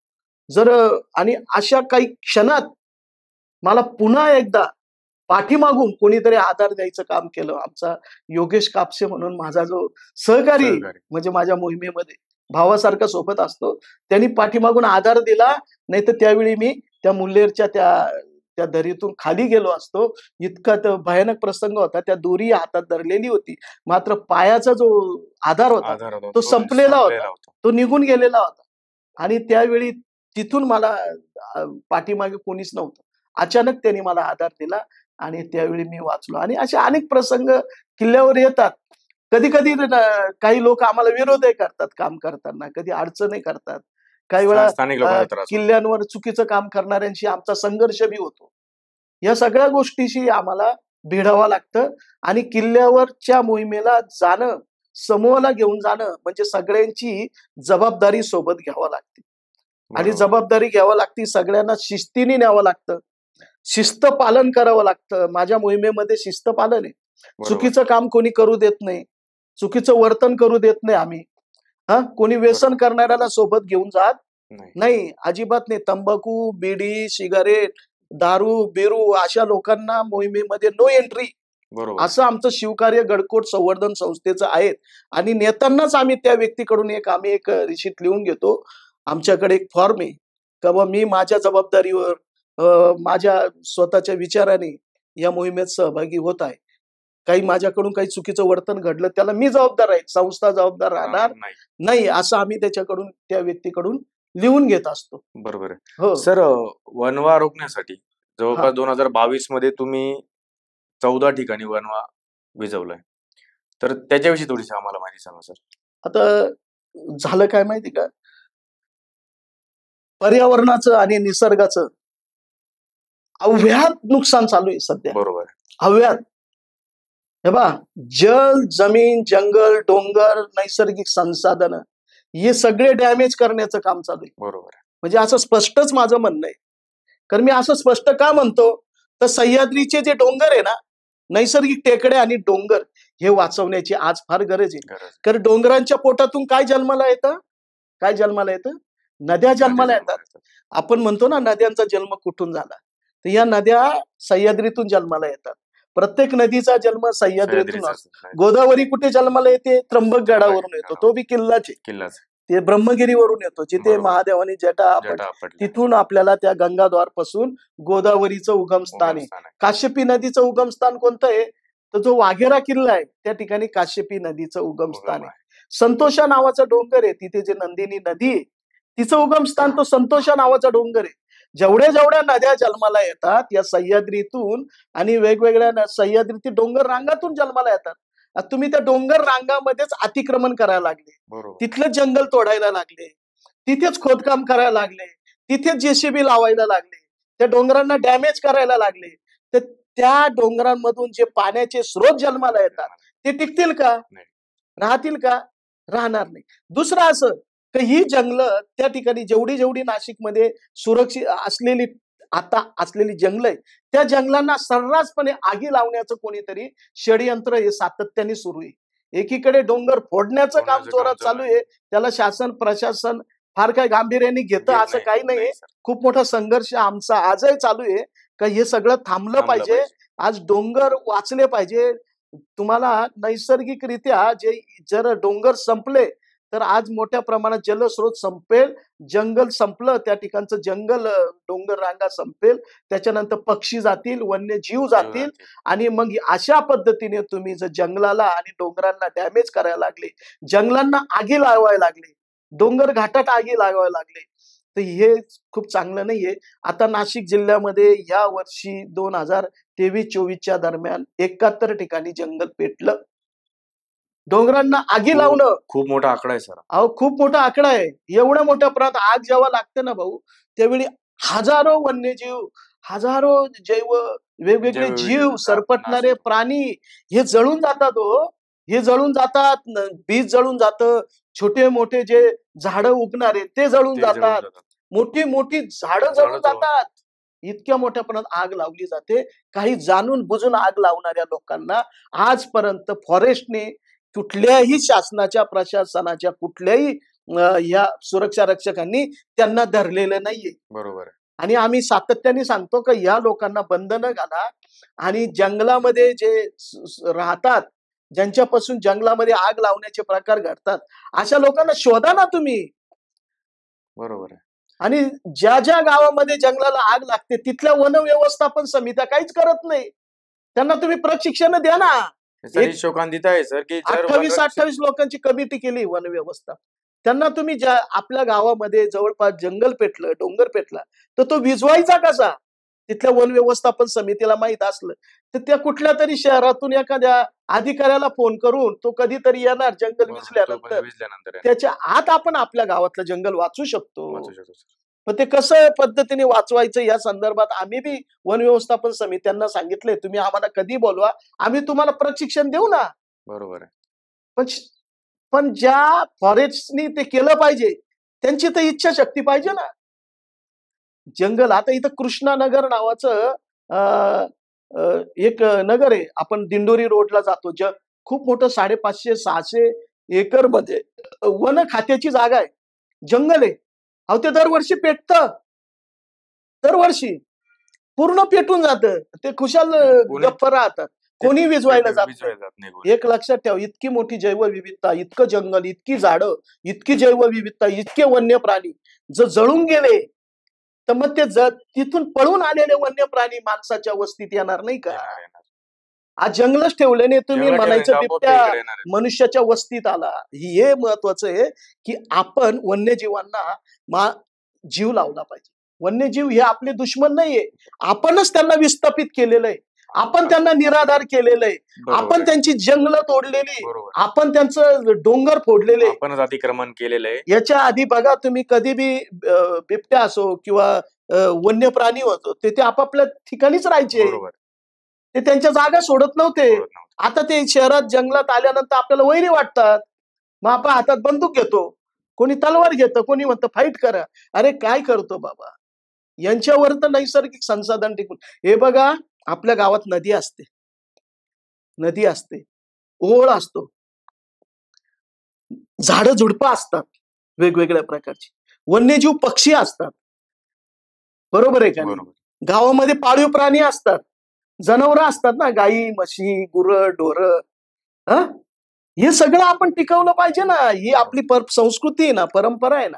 जर आणि अशा काही क्षणात मला पुन्हा एकदा पाठीमागून कोणीतरी आधार द्यायचं काम केलं. आमचा योगेश कापसे म्हणून माझा जो सहकारी म्हणजे माझ्या मोहिमेमध्ये भावासारखा सोबत असतो, त्यांनी पाठीमागून आधार दिला. नाही तर त्यावेळी मी त्या मुल्लेरच्या त्या दरीतून खाली गेलो असतो. इतका भयानक प्रसंग होता. त्या दोरी हातात धरलेली होती, मात्र पायाचा जो आधार होता तो संपलेला होता, तो निघून गेलेला होता. आणि त्यावेळी तिथून मला पाठीमागे कोणीच नव्हतं. अचानक त्यांनी मला आधार दिला आणि त्यावेळी मी वाचलो. आणि असे अनेक प्रसंग किल्ल्यावर येतात. कधी कधी काही लोक आम्हाला विरोधही करतात काम करताना, कधी अडचणही करतात. काही वेळा किल्ल्यांवर चुकीचं काम करणाऱ्यांशी आमचा संघर्ष बी होतो. या सगळ्या गोष्टीशी आम्हाला भिडावं लागतं आणि किल्ल्यावरच्या मोहिमेला जाणं, समूहाला घेऊन जाणं म्हणजे सगळ्यांची जबाबदारी सोबत घ्यावं लागते. आणि जबाबदारी घ्यावं लागते, सगळ्यांना शिस्तीने न्यावं लागतं, शिस्त पालन करावं लागतं. माझ्या मोहिमेमध्ये शिस्त पालन आहे. चुकीचं काम कोणी करू देत नाही, चुकीचं वर्तन करू देत नाही आम्ही. कोणी व्यसन करणाऱ्याला सोबत घेऊन जात नाही, अजिबात नाही. तंबाखू, बिडी, सिगारेट, दारू बिरू अशा लोकांना मोहिमेमध्ये नो एंट्री, असं आमचं शिवकार्य गडकोट संवर्धन संस्थेचं आहे. आणि नेत्यांनाच आम्ही त्या व्यक्तीकडून आम्ही एक रिसीट लिहून घेतो. आमच्याकडे एक फॉर्म आहे का बा मी माझ्या जबाबदारीवर माझ्या स्वतःच्या विचाराने या मोहिमेत सहभागी होत आहे. काही माझ्याकडून काही चुकीचं वर्तन घडलं त्याला मी जबाबदार आहे, संस्था जबाबदार राहणार नाही, असं आम्ही त्याच्याकडून त्या व्यक्तीकडून लिहून घेत असतो.
बरोबर आहे. सर, वणवा रोखण्यासाठी जवळपास 2022 मध्ये तुम्ही 14 ठिकाणी वणवा विझवलाय, तर त्याच्याविषयी थोडीशी आम्हाला माहिती सांगा सर.
आता झालं काय माहिती का, पर्यावरणाचं आणि निसर्गाचं अव्याहत नुकसान चालू आहे सध्या.
बरोबर,
अव्याहत. हे बा, जल, जमीन, जंगल, डोंगर, नैसर्गिक संसाधन हे सगळे डॅमेज करण्याचं काम चालू आहे.
बरोबर.
म्हणजे असं स्पष्टच माझं म्हणणं आहे. कारण मी असं स्पष्ट का म्हणतो, तर सह्याद्रीचे जे डोंगर आहे ना, नैसर्गिक टेकड्या आणि डोंगर हे वाचवण्याची आज फार गरज आहे. कारण डोंगरांच्या पोटातून काय जन्माला येतं, नद्या जन्माला येतात. आपण म्हणतो ना नद्यांचा जन्म कुठून झाला, तर या नद्या सह्याद्रीतून जन्माला येतात. प्रत्येक नदीचा जन्म सह्याद्रीतून असतो. गोदावरी कुठे जन्माला येते, त्र्यंबकगडावरून येतो, तो बी किल्लाच. ते ब्रह्मगिरीवरून येतो, जिथे महादेवानी जटा, तिथून आपल्याला त्या गंगाद्वार पासून गोदावरीचं उगमस्थान आहे. काश्यपी नदीचं उगमस्थान कोणतं आहे, तर जो वाघेरा किल्ला आहे त्या ठिकाणी काश्यपी नदीचं उगमस्थान आहे. संतोषा नावाचा डोंगर आहे, तिथे जे नंदिनी नदी आहे तिचं उगमस्थान तो संतोषा नावाचा डोंगर आहे. जेवढ्या नद्या जन्माला येतात या सह्याद्रीतून आणि वेगवेगळ्या सह्याद्री डोंगर रांगातून जन्माला येतात. तुम्ही त्या डोंगर रांगामध्येच अतिक्रमण करायला लागले, तिथलं जंगल तोडायला लागले, तिथेच खोदकाम करायला लागले, तिथेच जेसीबी लावायला लागले, त्या डोंगरांना डॅमेज करायला लागले. तर त्या डोंगरांमधून जे पाण्याचे स्रोत जन्माला येतात ते टिकतील का, राहतील का, राहणार नाही. दुसरं असं की ही जंगलं त्या ठिकाणी जेवढी नाशिकमध्ये सुरक्षित असलेली जंगल आहे, त्या जंगलांना सर्रासपणे आगी लावण्याचं कोणीतरी षडयंत्र हे सातत्याने सुरू आहे. एकीकडे डोंगर फोडण्याचं काम जोरात चालू आहे, त्याला शासन प्रशासन फार काही गांभीर्याने घेतं असं काही नाहीये. खूप मोठा संघर्ष आमचा आजही चालू आहे का हे सगळं थांबलं पाहिजे. आज डोंगर वाचले पाहिजे. तुम्हाला नैसर्गिकरित्या जर डोंगर संपले तर आज मोठ्या प्रमाणात जलस्रोत संपेल, जंगल संपलं त्या ठिकाणचं जंगल डोंगर रांगा संपेल, त्याच्यानंतर पक्षी जातील, वन्यजीव जातील. आणि मग अशा पद्धतीने तुम्ही जर जंगलाला आणि डोंगरांना डॅमेज करायला लागले, जंगलांना आगी लावायला लागले, डोंगर घाटात आगी लावायला लागले, तर हे खूप चांगलं नाहीये. आता नाशिक जिल्ह्यामध्ये या वर्षी 2023-24च्या दरम्यान 71 ठिकाणी जंगल पेटलं. डोंगरांना आगी लावणं
खूप मोठा आकडा आहे सर.
अहो खूप मोठा आकडा आहे. एवढ्या मोठ्या प्रमाणात आग जेव्हा लागते ना भाऊ, त्यावेळी हजारो वन्यजीव, हजारो वेगवेगळे जीव,
जैवविविधता
सरपटणारे
नाश
प्राणी हे जळून जातात हो. हे जळून जातात, बीज जळून जातं, छोटे-मोठे जे झाडं उगणारे ते जळून
ते जळून
जातात.
जातात.
मोठी-मोठी झाडं
झाडं
जळून
जळून
जातात. इतक्या मोठ्या प्रमाणात आग लावली जाते. काही जाणून बुजून आग लावणाऱ्या लोकांना आजपर्यंत फॉरेस्टने कुठल्याही शासनाच्या, प्रशासनाच्या कुठल्याही या सुरक्षा रक्षकांनी त्यांना धरलेलं नाहीये.
बरोबर आहे.
आणि आम्ही सातत्याने सांगतो की या लोकांना बंधनं घाला आणि जंगलामध्ये जे राहतात, ज्यांच्यापासून जंगलामध्ये आग लावण्याचे प्रकार घडतात, अशा लोकांना शोधा ना तुम्ही.
बरोबर आहे.
आणि ज्या ज्या गावामध्ये जंगलाला आग लागते तिथल्या वन व्यवस्थापन समित्या काहीच करत नाही. त्यांना तुम्ही प्रशिक्षण द्या ना.
त्याचा हिशोब आहे सर की जर
28 लोकांची कमिटी केली वन व्यवस्था. त्यांना तुम्ही ज्या आपल्या गावामध्ये जवळपास जंगल पेटलं, डोंगर पेटला, तर तो विझवायचा कसा? तिथल्या वन व्यवस्थापन समितीला माहित असलं तर त्या कुठल्या तरी शहरातून एखाद्या अधिकाऱ्याला फोन करून तो कधीतरी येणार जंगल विझल्यानंतर त्याच्या आत आपण आपल्या गावातलं जंगल वाचू शकतो. पण ते कसं पद्धतीने वाचवायचं या संदर्भात आम्ही बी वन व्यवस्थापन समित्यांना सांगितलंय, तुम्ही आम्हाला कधी बोलवा, आम्ही तुम्हाला प्रशिक्षण देऊ ना.
बरोबर आहे.
पण पण ज्या फॉरेस्टनी ते केलं पाहिजे त्यांची तर इच्छाशक्ती पाहिजे ना. जंगल आता इथं कृष्णानगर नावाचं एक नगर आहे. आपण दिंडोरी रोडला जातो. खूप मोठं 550-600 एकर मध्ये वन खात्याची जागा आहे. जंगल आहे. अहो ते दरवर्षी पेटतं. दरवर्षी पूर्ण पेटून जातं. ते खुशाल गप्प राहतात. कोणी विझवायला जात नाही. एक लक्षात ठेव, इतकी मोठी जैवविविधता, इतकं जंगल, इतकी झाडं, इतकी जैवविविधता, इतके वन्य प्राणी जर जळून गेले तर मग ते तिथून पळून आलेले वन्य प्राणी माणसाच्या वस्तीत येणार नाही का? आज जंगलच ठेवले नाही तुम्ही म्हणायचं बिबट्या मनुष्याच्या वस्तीत आला. हे महत्वाचं आहे की आपण वन्यजीवांना जीव लावला पाहिजे. वन्यजीव हे आपले दुश्मन नाहीये. आपणच त्यांना विस्थापित केलेलं आहे. आपण त्यांना निराधार केलेलं आहे. आपण त्यांची जंगलं तोडलेली, आपण त्यांचं डोंगर फोडलेले,
आपणच अतिक्रमण केलेलं आहे.
याच्या आधी बघा तुम्ही कधी बी बिबट्या असो किंवा वन्य प्राणी होतो ते आपापल्या ठिकाणीच राहायचे. ते त्यांच्या जागा सोडत नव्हते. आता ते शहरात जंगलात आल्यानंतर आपल्याला वैरी वाटतात. मग आपण हातात बंदूक घेतो, कोणी तलवार घेतं, कोणी म्हणतं फाईट करा. अरे काय करतो बाबा, यांच्यावर तर नैसर्गिक संसाधन टिकून. हे बघा आपल्या गावात नदी असते, ओळ असतो, झाडं झुडपं असतात वेगवेगळ्या प्रकारची, वन्यजीव पक्षी असतात. बरोबर आहे का? गावामध्ये पाळीव प्राणी असतात, जनावरं असतात ना, गाई, म्हशी, गुरं, ढोरं. हे सगळं आपण टिकवलं पाहिजे ना. ही आपली संस्कृती आहे ना, परंपरा आहे ना.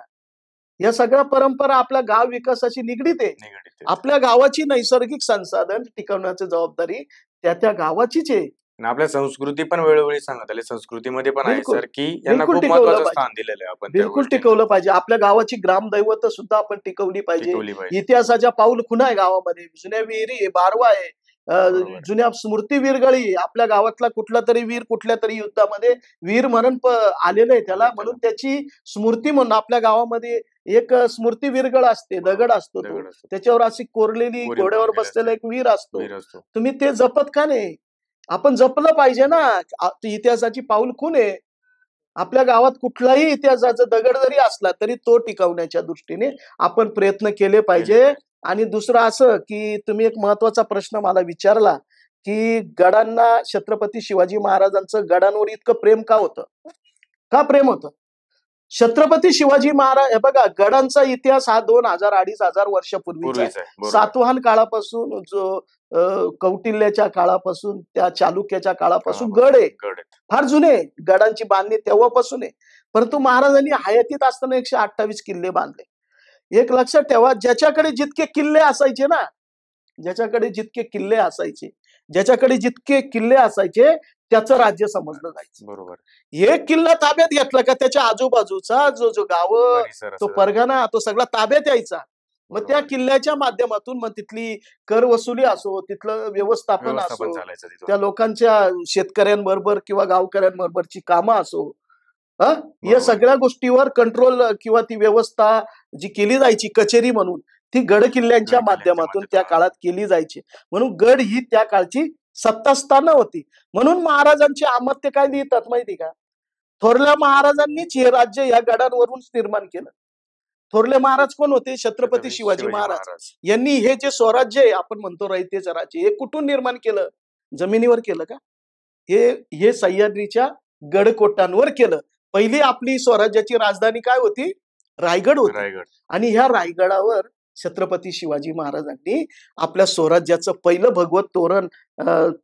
या सगळ्या परंपरा आपल्या गाव विकासाशी निगडीत आहे. आपल्या गावाची नैसर्गिक संसाधन टिकवण्याची जबाबदारी त्या गावाचीच आहे.
आपल्या संस्कृती पण वेळोवेळी सांगत आले. संस्कृतीमध्ये पण आहे सर की यांना खूप महत्त्वाचं स्थान दिलेलं आहे. आपण
बिलकुल टिकवलं पाहिजे. आपल्या गावाची ग्रामदैवत सुद्धा आपण टिकवली पाहिजे. इतिहासाच्या पाऊल खुणा आहे गावामध्ये, जुन्या विहिरी, बारवा आहे, जुन्या स्मृती विरगळी. आपल्या गावातला कुठला तरी वीर कुठल्या तरी युद्धामध्ये वीर म्हणून आलेलं आहे त्याला, म्हणून त्याची स्मृती म्हणून आपल्या गावामध्ये एक स्मृती विरगळ असते, दगड असतो तो, त्याच्यावर अशी कोरलेली घोड्यावर बसलेला एक वीर असतो. तुम्ही ते जपत का नाही? आपण जपलं पाहिजे ना. इतिहासाची पाऊल खूण आहे. आपल्या गावात कुठलाही इतिहासाचा दगड जरी असला तरी तो टिकवण्याच्या दृष्टीने आपण प्रयत्न केले पाहिजे. आणि दुसरं असं की तुम्ही एक महत्वाचा प्रश्न मला विचारला की गडांना, छत्रपती शिवाजी महाराजांचं गडांवर इतकं प्रेम का होतं? का प्रेम होतं? छत्रपती शिवाजी महाराज, हे बघा गडांचा इतिहास हा 2000-2500 वर्षापूर्वीचा आहे. सातवाहन काळापासून, जो कौटिल्याच्या काळापासून, त्या चालुक्याच्या काळापासून गड आहे. फार जुने गडांची बांधणी तेव्हापासून आहे. परंतु महाराजांनी हयातीत असताना 128 किल्ले बांधले. एक लक्षात ठेवा, ज्याच्याकडे जितके किल्ले असायचे ना, ज्याच्याकडे जितके किल्ले असायचे त्याचं राज्य समजलं जायचं.
बरोबर.
एक किल्ला ताब्यात घेतला का त्याच्या आजूबाजूचा जो गाव, तो परगणा, तो सगळा ताब्यात यायचा. मग त्या किल्ल्याच्या माध्यमातून मग तिथली कर वसुली असो, तिथलं व्यवस्थापन असो, त्या लोकांच्या शेतकऱ्यांबरोबर किंवा गावकऱ्यांबरोबरची कामं असो, या सगळ्या गोष्टीवर कंट्रोल किंवा ती व्यवस्था जी केली जायची कचेरी म्हणून, ती गड किल्ल्यांच्या माध्यमातून त्या काळात केली जायची. म्हणून गड ही त्या काळची सत्तास्थानं होती. म्हणून महाराजांचे अमात्य काय लिहितात माहिती का? थोरल्या महाराजांनीच हे राज्य या गडांवरून निर्माण केलं. थोरले महाराज कोण होते? छत्रपती शिवाजी महाराज यांनी हे जे स्वराज्य आहे आपण म्हणतो रयतेचं राज्य, हे कुठून निर्माण केलं? जमिनीवर केलं का? हे सह्याद्रीच्या गडकोटांवर केलं. पहिली आपली स्वराज्याची राजधानी काय होती? रायगड होती. आणि ह्या रायगडावर छत्रपती शिवाजी महाराजांनी आपल्या स्वराज्याचं पहिलं भगवत तोरण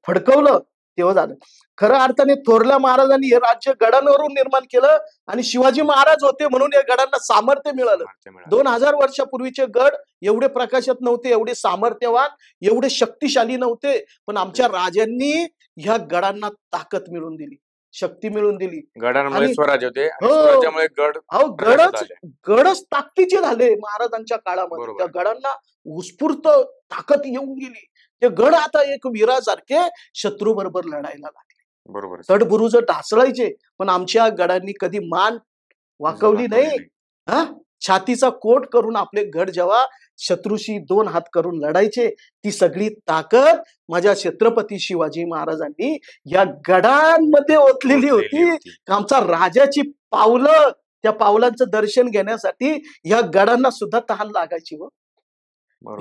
फडकवलं, तेव्हा झालं. खऱ्या अर्थाने थोरल्या महाराजांनी हे राज्य गडांवरून निर्माण केलं आणि शिवाजी महाराज होते म्हणून या गडांना सामर्थ्य मिळालं. 2000 वर्षापूर्वीचे गड एवढे प्रकाशत नव्हते, एवढे सामर्थ्यवान, एवढे शक्तिशाली नव्हते, पण आमच्या राजांनी ह्या गडांना ताकद मिळवून दिली, शक्ती मिळवून दिली.
गडांमुळे स्वराज्य होते.
गडच ताकदीचे झाले महाराजांच्या काळामध्ये. त्या गडांना उत्स्फूर्त ताकद येऊन गेली. ते गड आता एक वीरासारखे शत्रू बरोबर लढायला लागले.
बरोबर.
तडबुरुज ढासळायचे, पण आमच्या गडांनी कधी मान वाकवली नाही. छातीचा कोट करून आपले गड जेव्हा शत्रूशी 2 हात करून लढायचे, ती सगळी ताकद माझ्या छत्रपती शिवाजी महाराजांनी या गडांमध्ये ओतलेली होती. आमचा राजाची पावलं, त्या पावलांचं दर्शन घेण्यासाठी या गडांना सुद्धा तहान लागायची.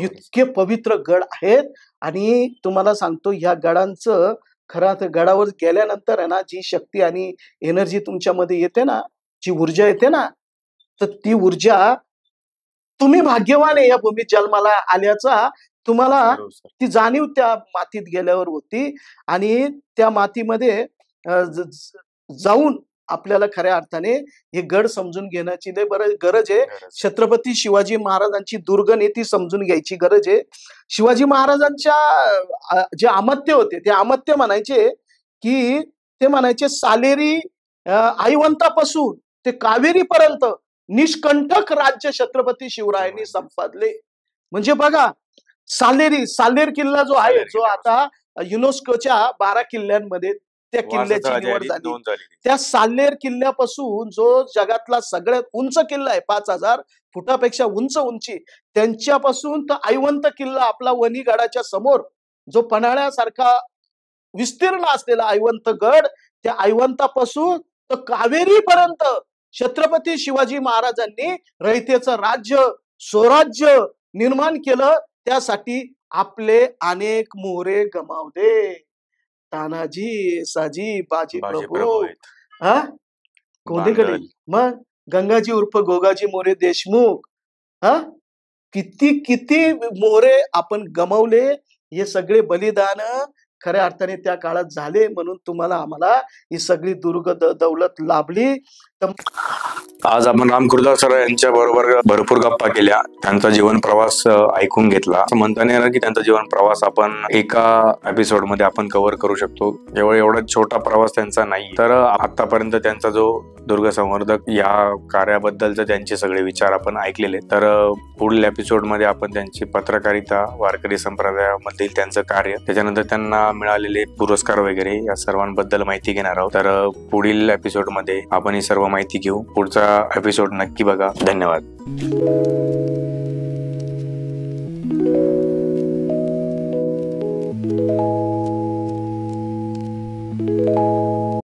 इतके पवित्र गड आहेत. आणि तुम्हाला सांगतो, या गडांचं खरं गडावर गेल्यानंतर आहे ना, जी शक्ती आणि एनर्जी तुमच्यामध्ये येते ना, जी ऊर्जा येते ना, तर ती ऊर्जा, तुम्ही भाग्यवान आहे या भूमीत जन्माला आल्याचा, तुम्हाला ती जाणीव त्या मातीत गेल्यावर होती. आणि त्या मातीमध्ये जाऊन आपल्याला खऱ्या अर्थाने हे गड समजून घेण्याची गरज आहे. छत्रपती शिवाजी महाराजांची दुर्गनीती समजून घ्यायची गरज आहे. शिवाजी महाराजांच्या जे अमात्य होते, ते अमात्य म्हणायचे की, ते म्हणायचे सालेरी आईवंतापासून ते कावेरी पर्यंत निष्कंटक राज्य छत्रपती शिवरायांनी संपादले. म्हणजे बघा, सालेर किल्ला जो आहे, जो आता युनेस्कोच्या 12 किल्ल्यांमध्ये त्या किल्ल्याची निवड झाली. त्या सालेर किल्ल्यापासून जो जगातला सगळ्यात उंच किल्ला आहे, 5000 फुटापेक्षा उंची, त्यांच्यापासून तर आईवंत किल्ला आपला वणीगडाच्या समोर जो पन्हाळ्यासारखा विस्तीर्ण असलेला आईवंत गड, त्या आईवंतापासून तर कावेरी पर्यंत छत्रपती शिवाजी महाराजांनी रयतेचं राज्य, स्वराज्य निर्माण केलं. त्यासाठी आपले अनेक मोहरे गमावले. तानाजी, साजी, बाजी प्रभू, कोणीकडे मग गंगाजी उर्फ गोगाजी मोरे देशमुख, किती मोहरे आपण गमावले. हे सगळे बलिदान खऱ्या अर्थाने त्या काळात झाले, म्हणून तुम्हाला आम्हाला ही सगळी दुर्ग दौलत लाभली.
आज आपण राम खुर्दाळ सर यांच्या बरोबर भरपूर गप्पा केल्या, त्यांचा जीवन प्रवास ऐकून घेतला. असं म्हणता नाही येणार की त्यांचा जीवन प्रवास आपण एका एपिसोड मध्ये आपण कव्हर करू शकतो. एवढा छोटा प्रवास त्यांचा नाही. तर आतापर्यंत त्यांचा जो दुर्ग संवर्धक या कार्याबद्दलचे त्यांचे सगळे विचार आपण ऐकलेले. तर पुढील एपिसोड मध्ये आपण त्यांची पत्रकारिता, वारकरी संप्रदायामधील त्यांचं कार्य, त्याच्यानंतर त्यांना मिळालेले पुरस्कार वगैरे या सर्वांबद्दल माहिती घेणार आहोत. तर पुढील एपिसोड मध्ये आपण ही सर्व माहिती घेऊ. पुढचा एपिसोड नक्की बघा. धन्यवाद.